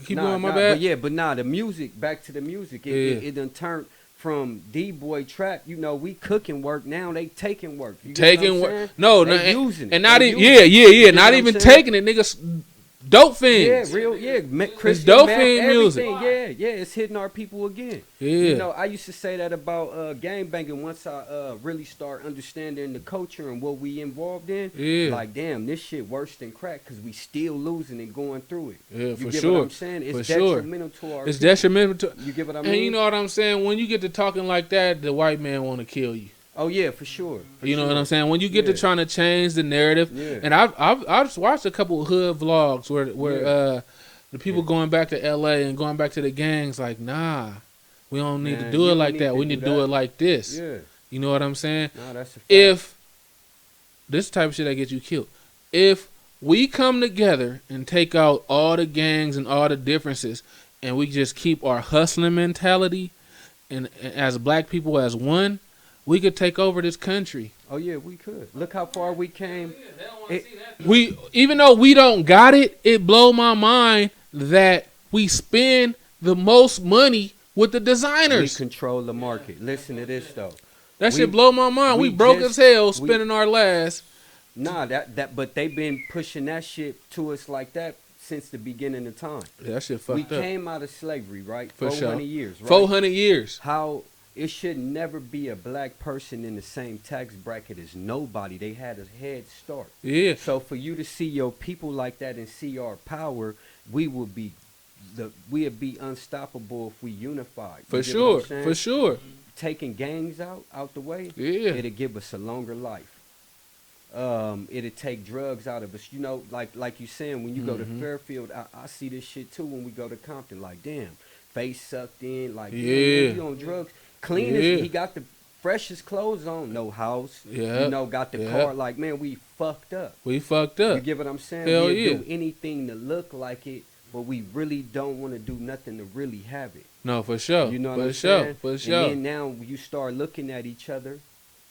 Keep going, my bad. But the music. Back to the music. It done turned from D-boy trap. You know, we cooking work now. They taking work. Taking work. No, using it. And not even. Yeah. Not even taking it, niggas. Dope fiends. Yeah, real. Yeah, it's dope fiend music. Yeah, it's hitting our people again. Yeah. You know, I used to say that about gangbanging once I really start understanding the culture and what we involved in. Yeah. Like, damn, this shit worse than crack because we still losing and going through it. Yeah, you for get sure. What I'm saying? It's detrimental to our It's people. detrimental to. You get what I mean? And you know what I'm saying? When you get to talking like that, the white man want to kill you. Oh yeah, for sure. You know what I'm saying? When you get to trying to change the narrative, and I've just watched a couple of hood vlogs where the people going back to L.A. and going back to the gangs like, nah, we don't need to do it like that. We need to do it like this. Yeah. You know what I'm saying? Nah, that's a fact. If this type of shit that gets you killed, if we come together and take out all the gangs and all the differences, and we just keep our hustling mentality, and as black people as one, we could take over this country. Oh yeah, we could. Look how far we came. We even though we don't got it, it blow my mind that we spend the most money with the designers. We control the market. Listen to this though. That shit blow my mind. We broke as hell spending our last. Nah, but they've been pushing that shit to us like that since the beginning of time. Yeah, that shit fucked up. We came out of slavery, right? For 400 sure. years, right? 400 years. How it should never be a black person in the same tax bracket as nobody. They had a head start. Yeah. So for you to see your people like that and see our power, we'd be unstoppable if we unified. For sure. For sure. Taking gangs out the way, it'll give us a longer life. It'll take drugs out of us. You know, like you saying, when you go to Fairfield, I see this shit too when we go to Compton. Like, damn, face sucked in. Like, damn, you on drugs. Cleanest, he got the freshest clothes on, no house. Yeah. You know, got the car. Like, man, we fucked up. We fucked up. You get what I'm saying? Hell We'll yeah. do anything to look like it, but we really don't want to do nothing to really have it. No, for sure. You know what I'm saying? For sure. And then now you start looking at each other.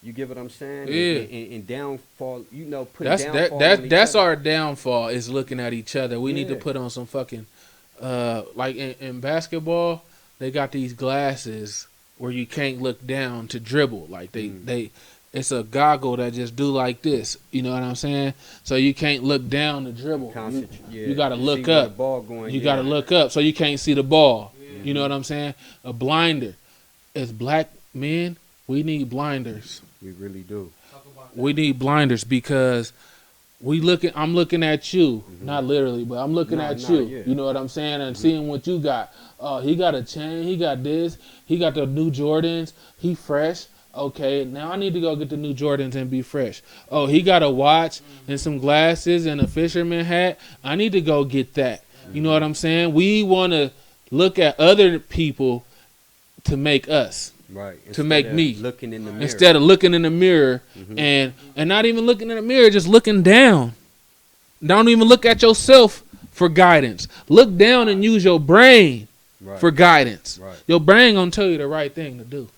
You get what I'm saying? Yeah. And downfall, you know, that's our downfall is looking at each other. We need to put on some fucking, like in basketball, they got these glasses where you can't look down to dribble. Like it's a goggle that just do like this. You know what I'm saying? So you can't look down to dribble. You got to look up. You got to look up so you can't see the ball. Yeah. You know what I'm saying? A blinder. As black men, we need blinders. We really do. We need blinders because I'm looking at you, not literally, but I'm looking at you. Yeah. You know what I'm saying? And seeing what you got. Oh, he got a chain. He got this. He got the new Jordans. He fresh. Okay, now I need to go get the new Jordans and be fresh. Oh, he got a watch and some glasses and a fisherman hat. I need to go get that. You know what I'm saying? We want to look at other people to make us. Right. To make me looking in the mirror. Instead of looking in the mirror and not even looking in the mirror, just looking down. Don't even look at yourself for guidance. Look down and use your brain for guidance. Right. Your brain gonna tell you the right thing to do.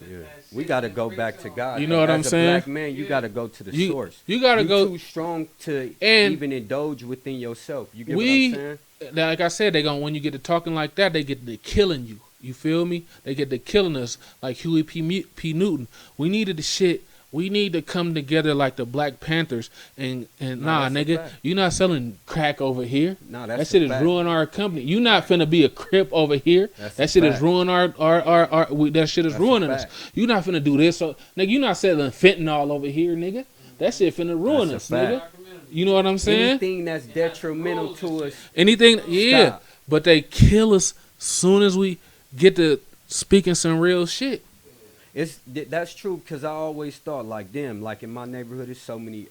Yeah. We got to go back to God. You know what I'm saying? As a black man, you got to go to the source. You got to go. Too strong to and even indulge within yourself. You get what I'm saying? Like I said, they gonna when you get to talking like that, they get to killing you. You feel me? They get to killing us like Huey P. Newton. We needed the shit. We need to come together like the Black Panthers and nigga, you not selling crack over here. No, that shit is ruining our company. You not finna be a Crip over here. That shit is ruining our that shit is ruining us. You not finna do this. So nigga, you not selling fentanyl over here, nigga. That shit finna ruin us, nigga. You know what I'm saying? Anything that's detrimental to us. Anything, yeah. Stop. But they kill us soon as we get to speaking some real shit. That's true, because I always thought like them, like in my neighborhood, there's so many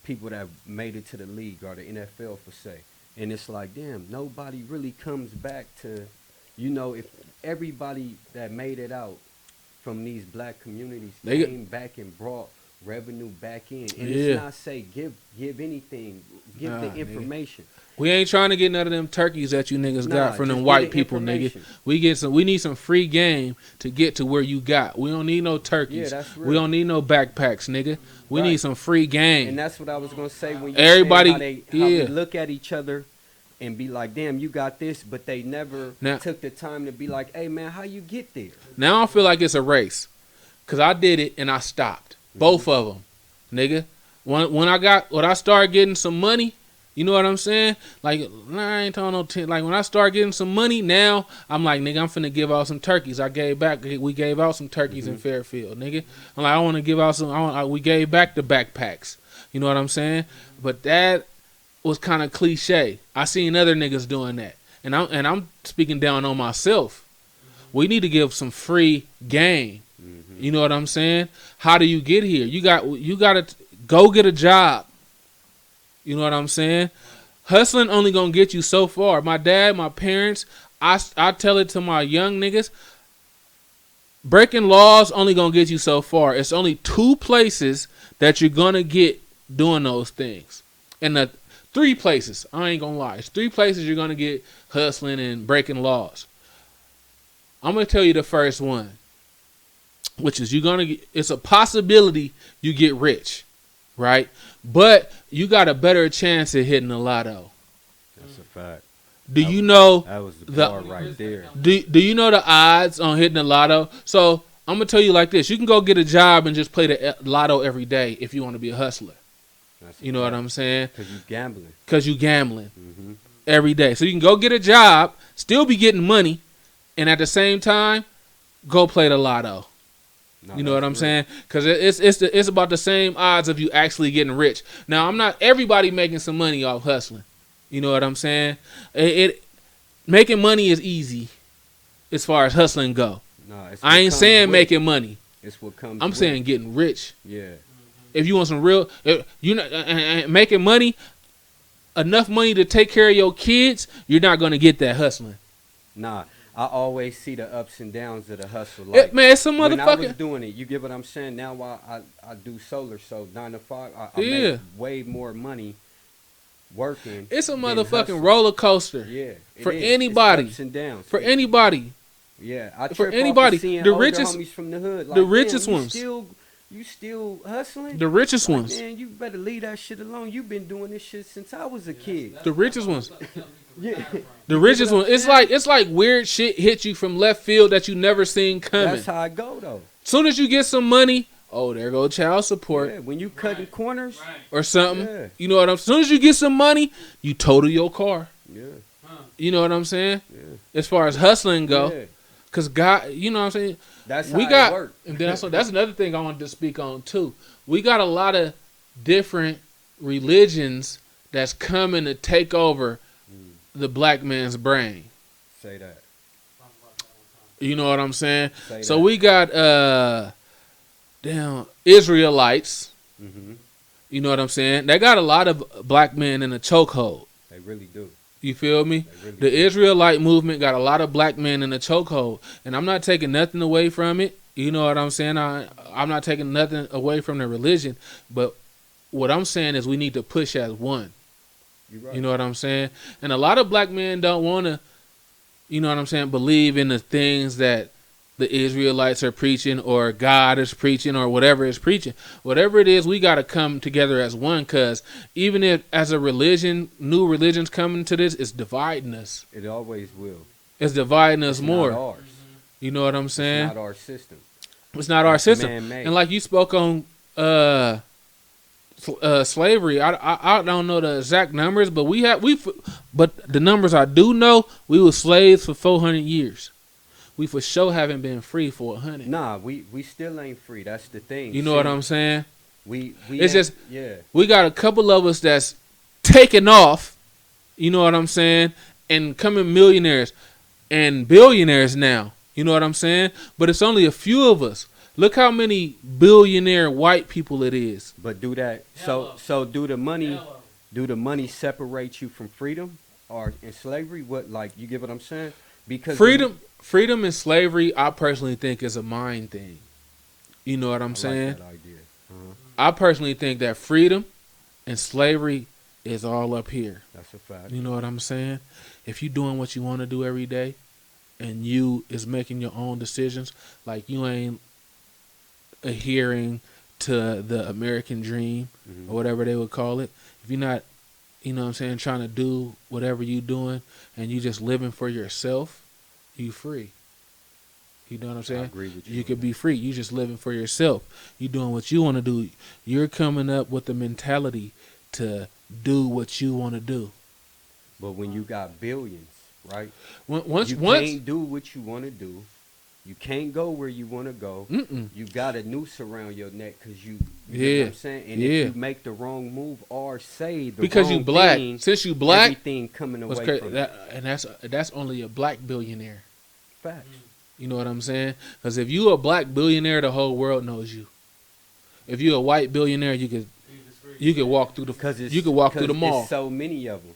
people that made it to the league or the NFL for say, and it's like, damn, nobody really comes back to, if everybody that made it out from these black communities came back and brought revenue back in, and it's not say give anything, give the information. Nigga. We ain't trying to get none of them turkeys that you niggas got from them white people, nigga. We need some free game to get to where you got. We don't need no turkeys. Yeah, that's real. We don't need no backpacks, nigga. We need some free game. And that's what I was gonna say when you everybody how they look at each other and be like, damn, you got this, but they never took the time to be like, hey man, how you get there? Now I feel like it's a race, cause I did it and I stopped. Both of them, nigga. When I started getting some money. You know what I'm saying? Like, I ain't talking no like when I start getting some money, now I'm like, nigga, I'm finna give out some turkeys. We gave out some turkeys in Fairfield, nigga. I'm like, I want to give out some. We gave back the backpacks. You know what I'm saying? But that was kind of cliche. I seen other niggas doing that, and I'm speaking down on myself. We need to give some free game. You know what I'm saying? How do you get here? You got to go get a job. You know what I'm saying? Hustling only gonna get you so far. My dad, my parents, I tell it to my young niggas. Breaking laws only gonna get you so far. It's only 2 places that you're gonna get doing those things. And the 3 places, I ain't gonna lie. It's 3 places you're gonna get hustling and breaking laws. I'm gonna tell you the first one, which is it's a possibility you get rich, right? But you got a better chance at hitting the lotto. That's a fact. That was the bar right there. Do you know the odds on hitting the lotto? So I'm gonna tell you like this: you can go get a job and just play the lotto every day if you want to be a hustler. You know what I'm saying? Because you gambling. Every day. So you can go get a job, still be getting money, and at the same time, go play the lotto. No, you know what I'm saying? Because it's about the same odds of you actually getting rich. Now, I'm not everybody making some money off hustling. You know what I'm saying? Making money is easy as far as hustling go. No, I ain't saying making money. It's what comes. I'm saying getting rich. Yeah. If you want some real, making money, enough money to take care of your kids, you're not gonna get that hustling. Nah. I always see the ups and downs of the hustle. Like, man, some motherfucker. When I was doing it, you get what I'm saying? Now I do solar, so 9 to 5, I make way more money working. It's a motherfucking roller coaster. Yeah. For anybody. It's ups and downs. For anybody. Yeah. For anybody. The richest homies from the hood. Like, the richest ones. You still hustling? The richest ones. Man, you better leave that shit alone. You've been doing this shit since I was a kid. The richest ones. Yeah. The richest one. It's like weird shit hit you from left field that you never seen coming. That's how I go though. Soon as you get some money, there go child support. Yeah, when you cutting corners or something, you know what I'm. Soon as you get some money, you total your car. Yeah. You know what I'm saying? Yeah. As far as hustling go, cause God, you know what I'm saying. That's how it works. And then that's another thing I wanted to speak on too. We got a lot of different religions that's coming to take over the black man's brain. Say that. You know what I'm saying? So we got Israelites. You know what I'm saying? They got a lot of black men in a chokehold. They really do. You feel me? Really The Israelite movement got a lot of black men in a chokehold, and I'm not taking nothing away from it. You know what I'm saying? I'm not taking nothing away from the religion, but what I'm saying is we need to push as one. Right. You know what I'm saying? And a lot of black men don't want to, you know what I'm saying, believe in the things that the Israelites are preaching or God is preaching or whatever is preaching. Whatever it is, we got to come together as one, because even if as a religion, new religions coming to this, it's dividing us. It always will. It's dividing us It's more. not ours. You know what I'm saying? It's not our system. It's not our system. Man-made. And like you spoke on slavery, I don't know the exact numbers, but but the numbers I do know, we were slaves for 400 years. We for sure haven't been free for 100. Nah, we still ain't free. That's the thing. You know what I'm saying? We It's just yeah. we got a couple of us that's taking off. You know what I'm saying? And coming millionaires and billionaires now. You know what I'm saying? But it's only a few of us. Look how many billionaire white people it is. But do that. So do the money separate you from freedom or in slavery? What, like, you get what I'm saying? Because freedom and slavery, I personally think is a mind thing. You know what I'm saying? Like that idea. Uh-huh. I personally think that freedom and slavery is all up here. That's a fact. You know what I'm saying? If you doing what you want to do every day and you is making your own decisions, like you ain't adhering to the American dream or whatever they would call it. If you're not, you know what I'm saying, trying to do whatever you doing and you just living for yourself, you free. You know what I'm saying? I agree with you. You could be free. You just living for yourself. You doing what you want to do. You're coming up with the mentality to do what you want to do. But when you got billions, right? Once can't do what you want to do. You can't go where you want to go. Mm-mm. You got a noose around your neck because you know what I'm saying? And yeah. if you make the wrong move or say the because wrong you black, thing, since you black, everything coming away from that, and that's only a black billionaire. Facts. You know what I'm saying? Because if you a black billionaire, the whole world knows you. If you a white billionaire, you could walk through the mall. There's so many of them.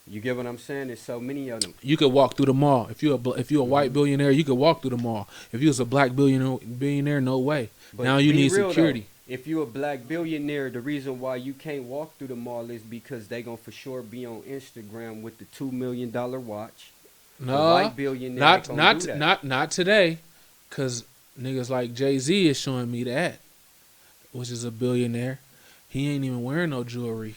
You get what I'm saying? There's so many of them. You could walk through the mall. If you a white billionaire, you could walk through the mall. If you was a black billionaire, no way. But now you need security. Though, if you're a black billionaire, the reason why you can't walk through the mall is because they gonna for sure be on Instagram with the $2 million watch. No, white billionaire not today, because niggas like Jay-Z is showing me that, which is a billionaire. He ain't even wearing no jewelry.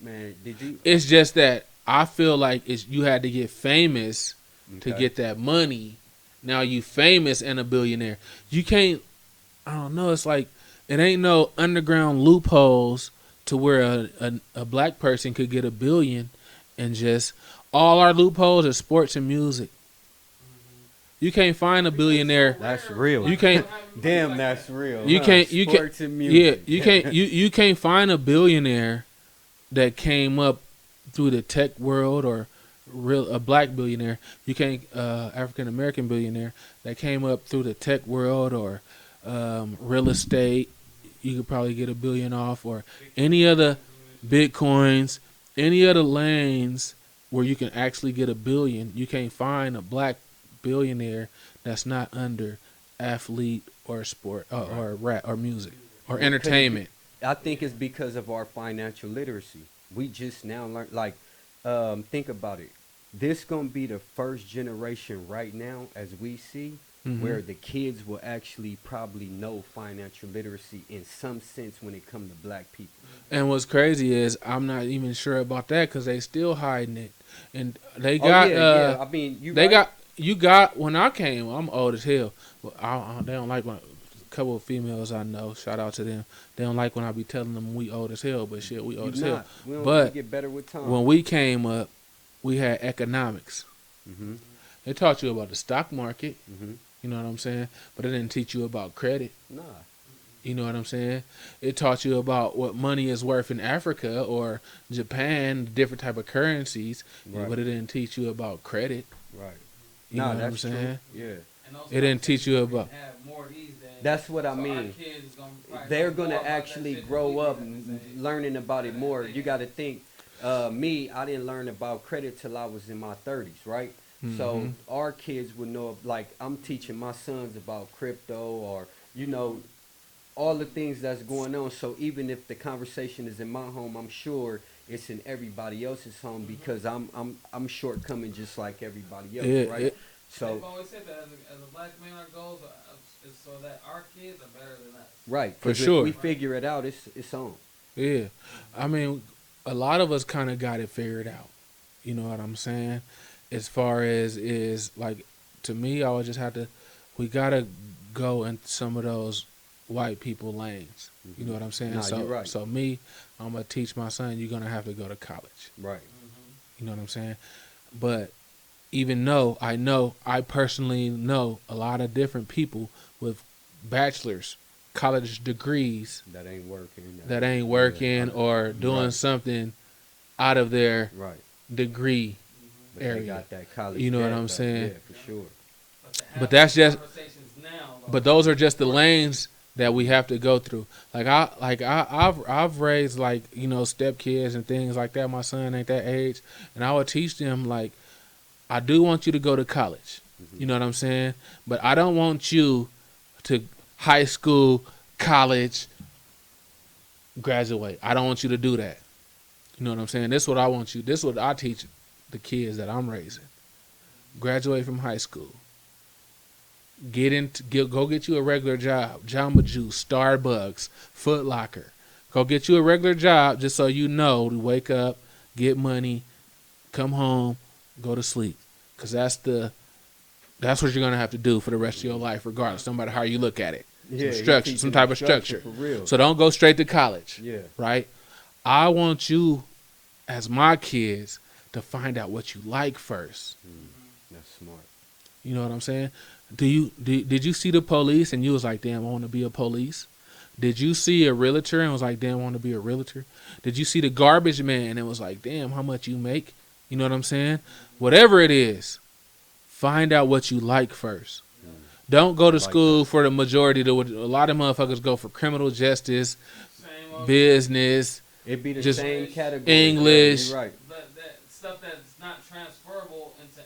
Man, did you? It's just that I feel like you had to get famous to get that money. Now you famous and a billionaire. You can't. I don't know. It's like it ain't no underground loopholes to where a black person could get $1 billion and just all our loopholes are sports and music. You can't find a billionaire. That's real. You can't. Damn, that's real. You can't. You can't. Sports and music. Yeah, you can't. You can't find a billionaire that came up through the tech world or a black billionaire. You can't African American billionaire that came up through the tech world or real estate. You could probably get $1 billion off, or any other Bitcoins, any other lanes where you can actually get $1 billion. You can't find a black billionaire that's not under athlete or sport or rap or music or entertainment. I think it's because of our financial literacy. We just now learn. Like, think about it. This gonna be the first generation right now, as we see, where the kids will actually probably know financial literacy in some sense when it comes to black people. And what's crazy is I'm not even sure about that because they still hiding it, and they got. Yeah. I mean, you got. When I came, I'm old as hell. Well, they don't like when. Couple of females I know, shout out to them. They don't like when I be telling them we old as hell, but shit, we old as hell. But get better with time. When we came up, we had economics. Mm-hmm. They taught you about the stock market. Mm-hmm. You know what I'm saying? But it didn't teach you about credit. Nah. You know what I'm saying? It taught you about what money is worth in Africa or Japan, different type of currencies, right. But it didn't teach you about credit. Right. You know what I'm saying? True. Yeah. It didn't teach you about. That's what I mean. They're gonna actually grow up learning about it more. You got to think Me, I didn't learn about credit till I was in my 30s, right? So our kids would know, like I'm teaching my sons about crypto or all the things that's going on. So even if the conversation is in my home, I'm sure it's in everybody else's home because I'm shortcoming just like everybody else, Yeah, right? They've So always said that as a black man, our goals is so that our kids are better than us. right, For 'cause if sure. we figure it out, it's on. Yeah. I mean, a lot of us kind of got it figured out. You know what I'm saying? As far as is like, to me, I would just have to, we got to go in some of those white people lanes. You know what I'm saying? Nah, so, you're right. so me, I'm going to teach my son, you're going to have to go to college. Right. You know what I'm saying? But even though I personally know a lot of different people with bachelor's, college degrees That ain't working. that ain't working or doing Right. something out of their Right. degree But they area. got that college. You know what debt, I'm though. saying? Yeah, for sure. But that's just, Conversations now, but those are just the lanes that we have to go through. I've raised step kids and things like that. My son ain't that age, and I would teach them like, I do want you to go to college. You know what I'm saying? But I don't want you to high school, college, graduate. I don't want you to do that. You know what I'm saying? This is what I want you. This is what I teach the kids that I'm raising. Graduate from high school. Go get you a regular job. Jamba Juice, Starbucks, Foot Locker. Go get you a regular job just so you know to wake up, get money, come home, go to sleep. Because that's what you're gonna have to do for the rest of your life, regardless, no matter how you look at it. Yeah, Some structure, you some teaching type them of structure. for real. So don't go straight to college. Yeah. Right? I want you, as my kids, to find out what you like first. That's smart. You know what I'm saying? Did you see the police and you was like, damn, I want to be a police? Did you see a realtor and was like, damn, I want to be a realtor? Did you see the garbage man and was like, damn, how much you make? You know what I'm saying? Whatever it is, find out what you like first. Don't go to school for the majority. A lot of motherfuckers go for criminal justice, business. It be the Just same category. English. You're right. But that stuff that's not transferable into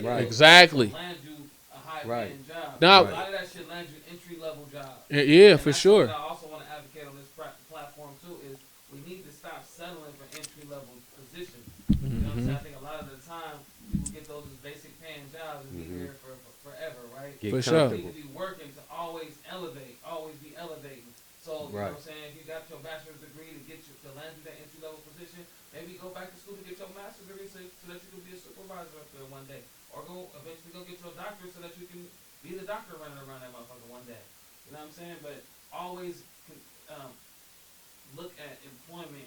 Right. Exactly. land you a high Right. paying job. Now- A lot of that shit lands you entry level jobs. Yeah, And for that's sure. something I also want to advocate on this platform too is we need to stop settling for entry level positions. You know what I'm saying? I think a lot of the time people get those as basic paying jobs and be here for forever, right? Get For sure. You comfortable. need to be working to always elevate, always be elevating. So you know what I'm saying? If you got your bachelor's degree to land you that entry level position, maybe go back to school to get your master's degree so that you can be a supervisor up there one day, or eventually go get your doctorate so that you can be the doctor running around that motherfucker one day. You know what I'm saying? But always look at employment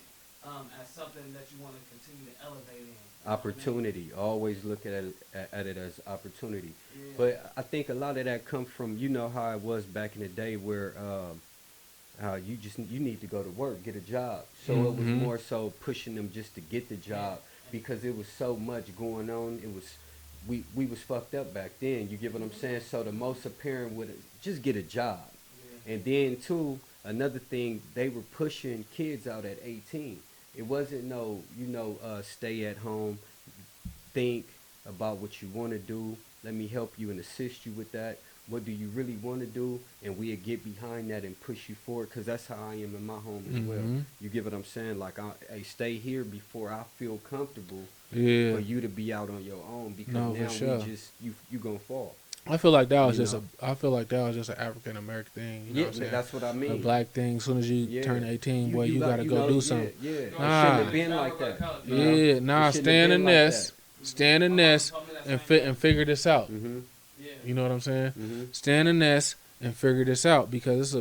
as something that you want to continue to elevate in. Opportunity. Always look at it as opportunity. Yeah. But I think a lot of that comes from how it was back in the day where you need to go to work, get a job. So it was more so pushing them just to get the job because it was so much going on. It was we was fucked up back then. You get what I'm saying? So the most apparent would just get a job. Yeah. And then too, another thing, they were pushing kids out at 18. It wasn't stay at home, think about what you want to do. Let me help you and assist you with that. What do you really want to do? And we'll get behind that and push you forward, because that's how I am in my home as well. You get what I'm saying? Like, hey, stay here before I feel comfortable for you to be out on your own, because now we just, you going to fall. I feel like that was just an African American thing. You know what I'm saying? That's what I mean. A black thing. As soon as you turn 18, boy, you gotta go do something. Yeah, it Nah. shouldn't have been like that. Yeah, nah, stay in the nest, and figure this out. Mm-hmm. Yeah. You know what I'm saying? Mm-hmm. Stay in the nest and figure this out, because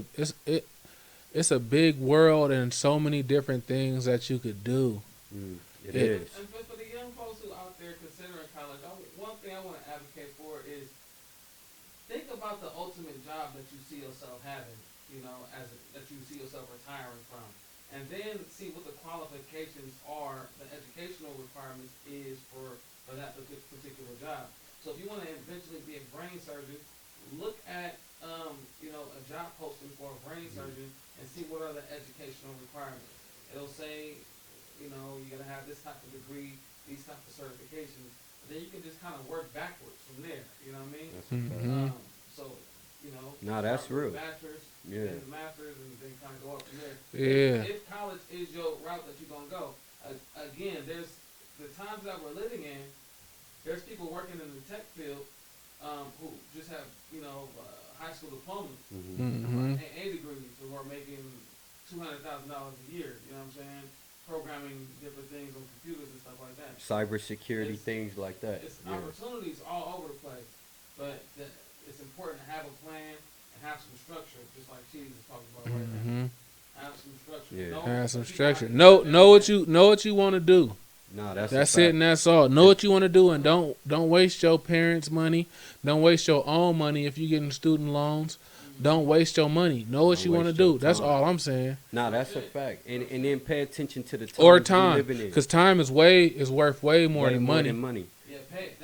it's a big world and so many different things that you could do. It is. And for the young folks who out there considering college, one thing I want to advocate for is think about the ultimate job that you see yourself having, that you see yourself retiring from. And then see what the qualifications are, the educational requirements is for that particular job. So if you want to eventually be a brain surgeon, look at a job posting for a brain surgeon and see what are the educational requirements. It'll say, you're gonna have this type of degree, these type of certifications. But then you can just kind of work backwards from there. You know what I mean? Mm-hmm. So Nah, that's start with real. Bachelor's, Yeah. then the master's, and then kind of go up from there. Yeah. If college is your route that you're gonna go, again, there's the times that we're living in. There's people working in the tech field who just have high school diplomas Mm-hmm. and A degrees who are making $200,000 a year. You know what I'm saying? Programming different things on computers and stuff like that. Cybersecurity, things like that. It's Yeah. opportunities all over the place, but it's important to have a plan and have some structure, just like Cheese is talking about right now. Mm-hmm. Have some structure. Yeah. Have some structure. Know what you want to do. Nah, that's That's a it, fact. and that's all. Know what you want to do, and don't waste your parents' money. Don't waste your own money if you're getting student loans. Don't waste your money. Know what Don't you want to waste your do. That's time. all I'm saying. Nah, that's a fact. And then pay attention to the times Or we time, living in. because time is worth way more Way than more money. than money. Yeah,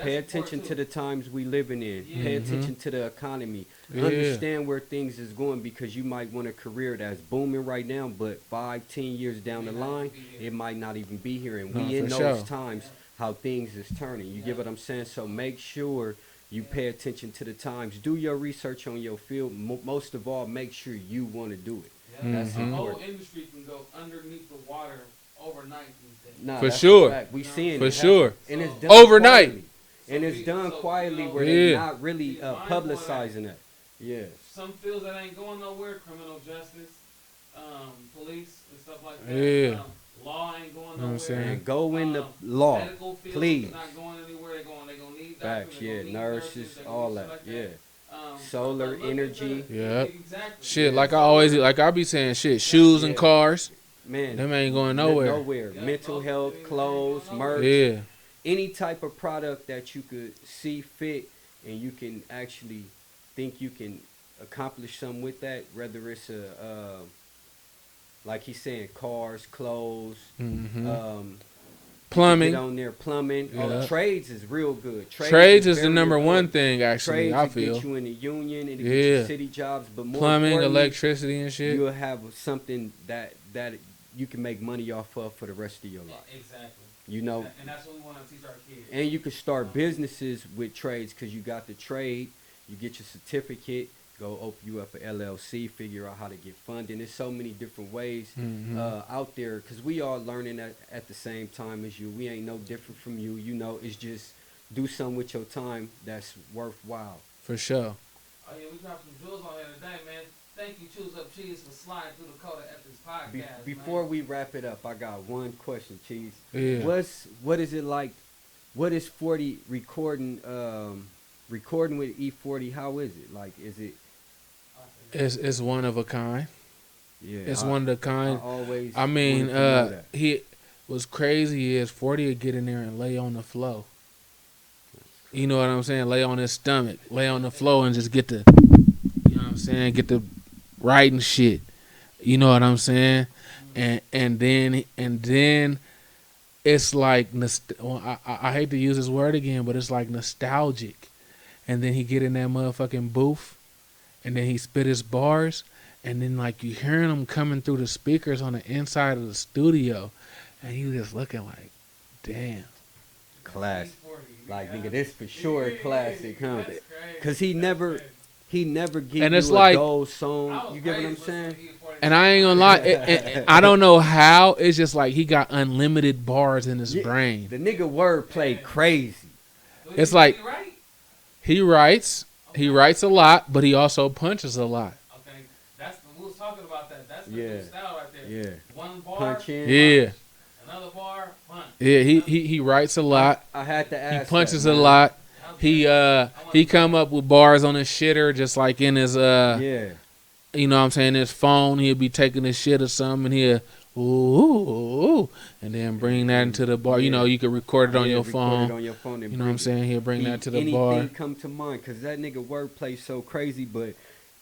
Pay attention to the times we living in. Pay Mhm. attention to the economy. Yeah. Understand where things is going, because you might want a career that's booming right now, but 5-10 years down the line, it might not even be here. And No, we in for those sure. times how things is turning. You get what I'm saying? So make sure you pay attention to the times. Do your research on your field. Most of all, make sure you want to do it. That's The whole important. industry can go underneath the water overnight these days. Nah, For that's a sure. fact. We seeing For it sure. happen. And it's done Overnight. quietly. And it's done quietly where Yeah. they're not really Be mindful of that. publicizing it. Yeah. Some fields that ain't going nowhere, criminal justice, police and stuff like that. Yeah. Law ain't going Know what nowhere. I'm saying? And go in the Um, law. Medical field please. is not going anywhere. They're gonna need Facts, doctors. They're yeah. gonna need Nurses, they're gonna all need that. shit like Yeah. that. Solar but look energy. into- Yeah. Exactly. Shit, Yeah. like I be saying, shit, shoes and Yeah. cars, Man. them ain't going nowhere. Nowhere. Yeah, Mental most health, things ain't clothes, going merch. Yeah. Any type of product that you could see fit and you can actually think you can accomplish something with that, whether it's like he's saying, cars, clothes, Mm-hmm. Plumbing. get on there, plumbing. Yeah. Oh, trades is real good. Trades is the very number one important. thing, actually, Trades I will feel. get you in the union, it'll get Yeah. you city jobs, but more Plumbing, importantly, electricity and shit. you'll have something that you can make money off of for the rest of your life. Exactly. You know, And that's what we want to teach our kids. and you can start businesses with trades because you got the trade, you get your certificate, go open you up a LLC, figure out how to get funding. There's so many different ways Mhm. out there because we all learning at the same time as you. We ain't no different from you. You know, it's just do something with your time that's worthwhile. For sure. Oh yeah, we dropped some jewels on here today, man. Thank you, Choose Up Cheese, for sliding through the Coda Ethics podcast. Before man. we wrap it up, I got one question, Cheese. Yeah. What is it like? What is 40 recording with E40? How is it? Like, is it? It's one of a kind. Yeah, It's one of the kind. I mean, wanted to know that. he was crazy is 40 would get in there and lay on the floor. You know what I'm saying? Lay on his stomach, lay on the floor, and just get the, you know what I'm saying? Get the writing shit. You know what I'm saying? And then it's like I hate to use this word again, but it's like nostalgic. And then he get in that motherfucking booth, and then he spit his bars. And then, like, you hearing him coming through the speakers on the inside of the studio. And he was just looking like, damn. Classic. E40, Like, yeah. nigga, this for sure a classic, huh? That's crazy. Because he never give And you it's a like- gold I song. was You get what I'm raised listening saying? to E40. And I ain't gonna lie, I don't know how. It's just like he got unlimited bars in his Yeah, brain. The nigga word played crazy. It's like- He right? He writes a lot, but he also punches a lot. Okay, we was talking about that. That's the Yeah. new style right there. Yeah. One bar, Punch in. Yeah, another bar, punch. yeah. He writes a lot. I had to He ask. punches that, a man. lot. He come up with bars on his shitter, just like in his Yeah. you know what I'm saying, his phone. He'll be taking his shit or something, and he'll ooh, and then bring that into the bar. You know, you can record it on Yeah, your record phone. it on your phone and You know what I'm bring it. saying? He'll bring that to the anything bar. come to mind because that nigga wordplay so crazy, but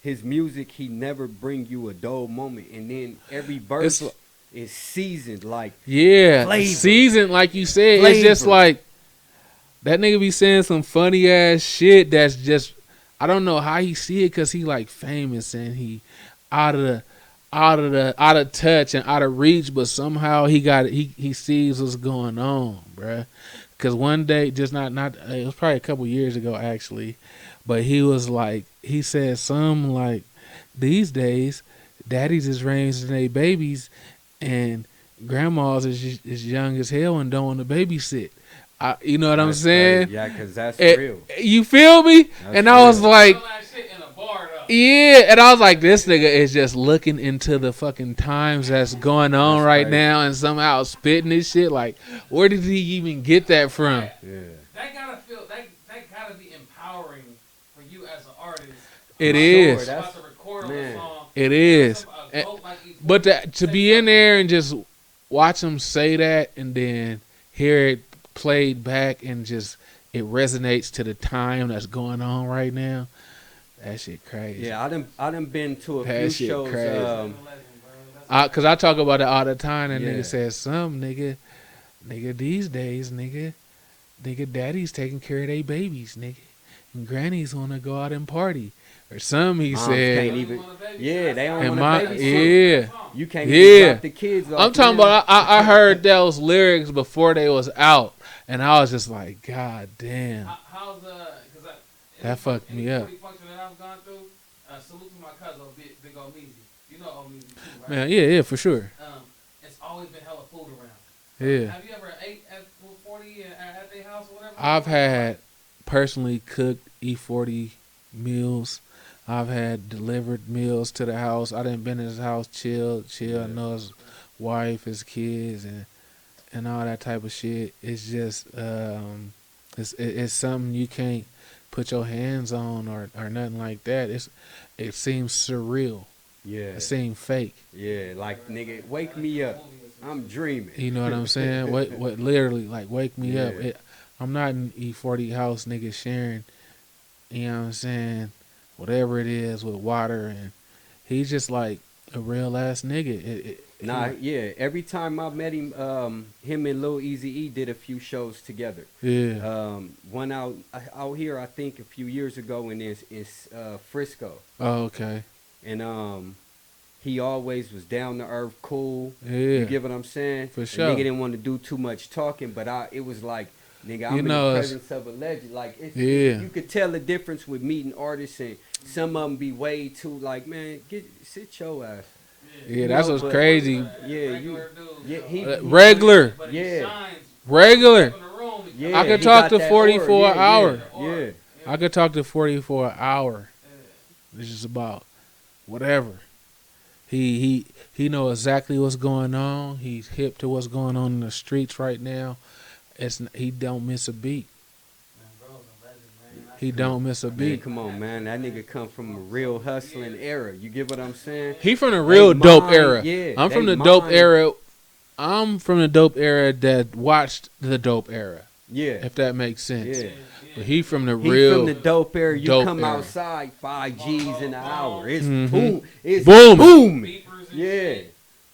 his music he never bring you a dull moment, and then every verse It's- is seasoned like Yeah, Flavor. season, like you said, it's just Flavor. like that nigga be saying some funny ass shit. That's just I don't know how he see it because he like famous and he out of out of touch and out of reach, but somehow he sees what's going on, bruh. Cause one day, just not it was probably a couple years ago actually, but he was like, he said something like, these days, daddies is raising their babies, and grandmas is young as hell and don't want to babysit. You know what I'm saying? Crazy. Yeah, cause that's And, real. you feel me? That's And I was real. like, All that shit in a bar, though. yeah, and I was like, this nigga is just looking into the fucking times that's going on That's right crazy. now and somehow spitting this shit. Like, where did he even get that from? Yeah. That gotta feel that gotta be empowering for you as an artist. It I'm is. sure about to record a Man. song. It is. A dope like E40 But to say be in something. there and just watch him say that and then hear it played back and just it resonates to the time that's going on right now, that shit crazy. Yeah, I done been to a That few shit shows. crazy. Legend, bro. That's Cause I talk about it all the time, and Yeah. nigga says some nigga these days, nigga daddy's taking care of their babies, nigga, and grannies wanna go out and party, or some he Moms said. can't even. Yeah, they don't And want to my babysit. yeah, You can't Yeah. even drop the kids off. I'm talking now. about. I heard those lyrics before they was out, and I was just like, God damn, How's cause That fucked me up. function that I've gone through. Salute to my cousin, big old Meezy. You know old Meezy too, right? man. Yeah, for sure. It's always been hella food around. Yeah, Have you ever ate at 40 at their house or whatever? I've had personally cooked E40 meals. I've had delivered meals to the house. I done been in his house, chill. I know his wife, his kids, and all that type of shit. It's just it's something you can't put your hands on or nothing like that. It seems surreal. Yeah, It seems fake. yeah, like nigga, wake me up. I'm dreaming. You know what I'm saying? What literally like wake me up. Yeah. I'm not in E40 house, nigga, sharing. You know what I'm saying? Whatever it is with water, and he's just like a real ass nigga. Nah, yeah. Every time I met him, him and Lil Easy E did a few shows together. Yeah. One out here, I think, a few years ago, in Frisco, Oh, okay. and he always was down to earth, cool. Yeah. You get what I'm saying? For The sure. nigga didn't want to do too much talking, but it was like, nigga, I'm You in know, the it's- presence of a legend. Like, Yeah. you could tell the difference with meeting artists, and some of them be way too like, man, sit your ass. Yeah, that's know, what's but- crazy. Yeah, Regular. Yeah. Regular. Yeah, I could he talk got to that 40 aura. for an hour. Yeah. I could talk to 40 for an hour. It's just about whatever. He know exactly what's going on. He's hip to what's going on in the streets right now. He don't miss a beat. He don't miss a Man, beat. come on, man. That nigga come from a real hustling era. You get what I'm saying? He from the real They dope mind, era. yeah, I'm from they the dope mind. era. I'm from the dope era that watched the dope era. Yeah. If that makes sense. Yeah. But he from the He real. from the dope era. You dope come era. outside, 5 G's in an hour. It's Mhm. boom. It's Booming. booming. Yeah.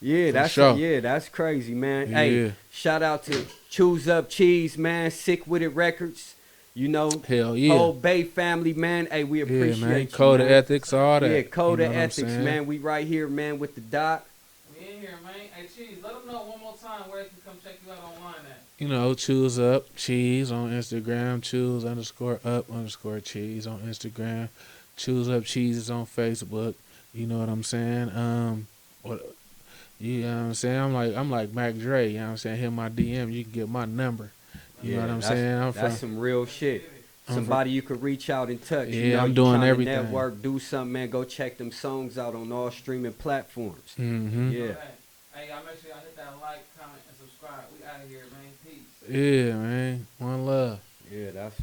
Yeah, sure. that's crazy, man. Yeah. Hey, shout out to Choose Up Cheese, man. Sick With It Records. You know, Hell yeah. whole Bay family, man. Hey, we Yeah, appreciate man. you, Code of man. ethics, all that. Yeah, code You of know what I'm ethics, saying? man. We right here, man, with the doc. We in here, man. Hey, Cheese, let them know one more time where they can come check you out online at. You know, choose up cheese on Instagram. Choose _up_cheese on Instagram. Choose up cheese is on Facebook. You know what I'm saying? You know what I'm saying? I'm like Mac Dre. You know what I'm saying? Hit my DM. You can get my number. You know what I'm saying? That's some real shit. I'm Somebody you could reach out and touch. Yeah, you know, I'm you doing tryna everything. Network, do something, man. Go check them songs out on all streaming platforms. Mm-hmm. Yeah. Hey, y'all make sure y'all hit that like, comment, and subscribe. We out of here, man. Peace. Yeah, man. One love. Yeah, that's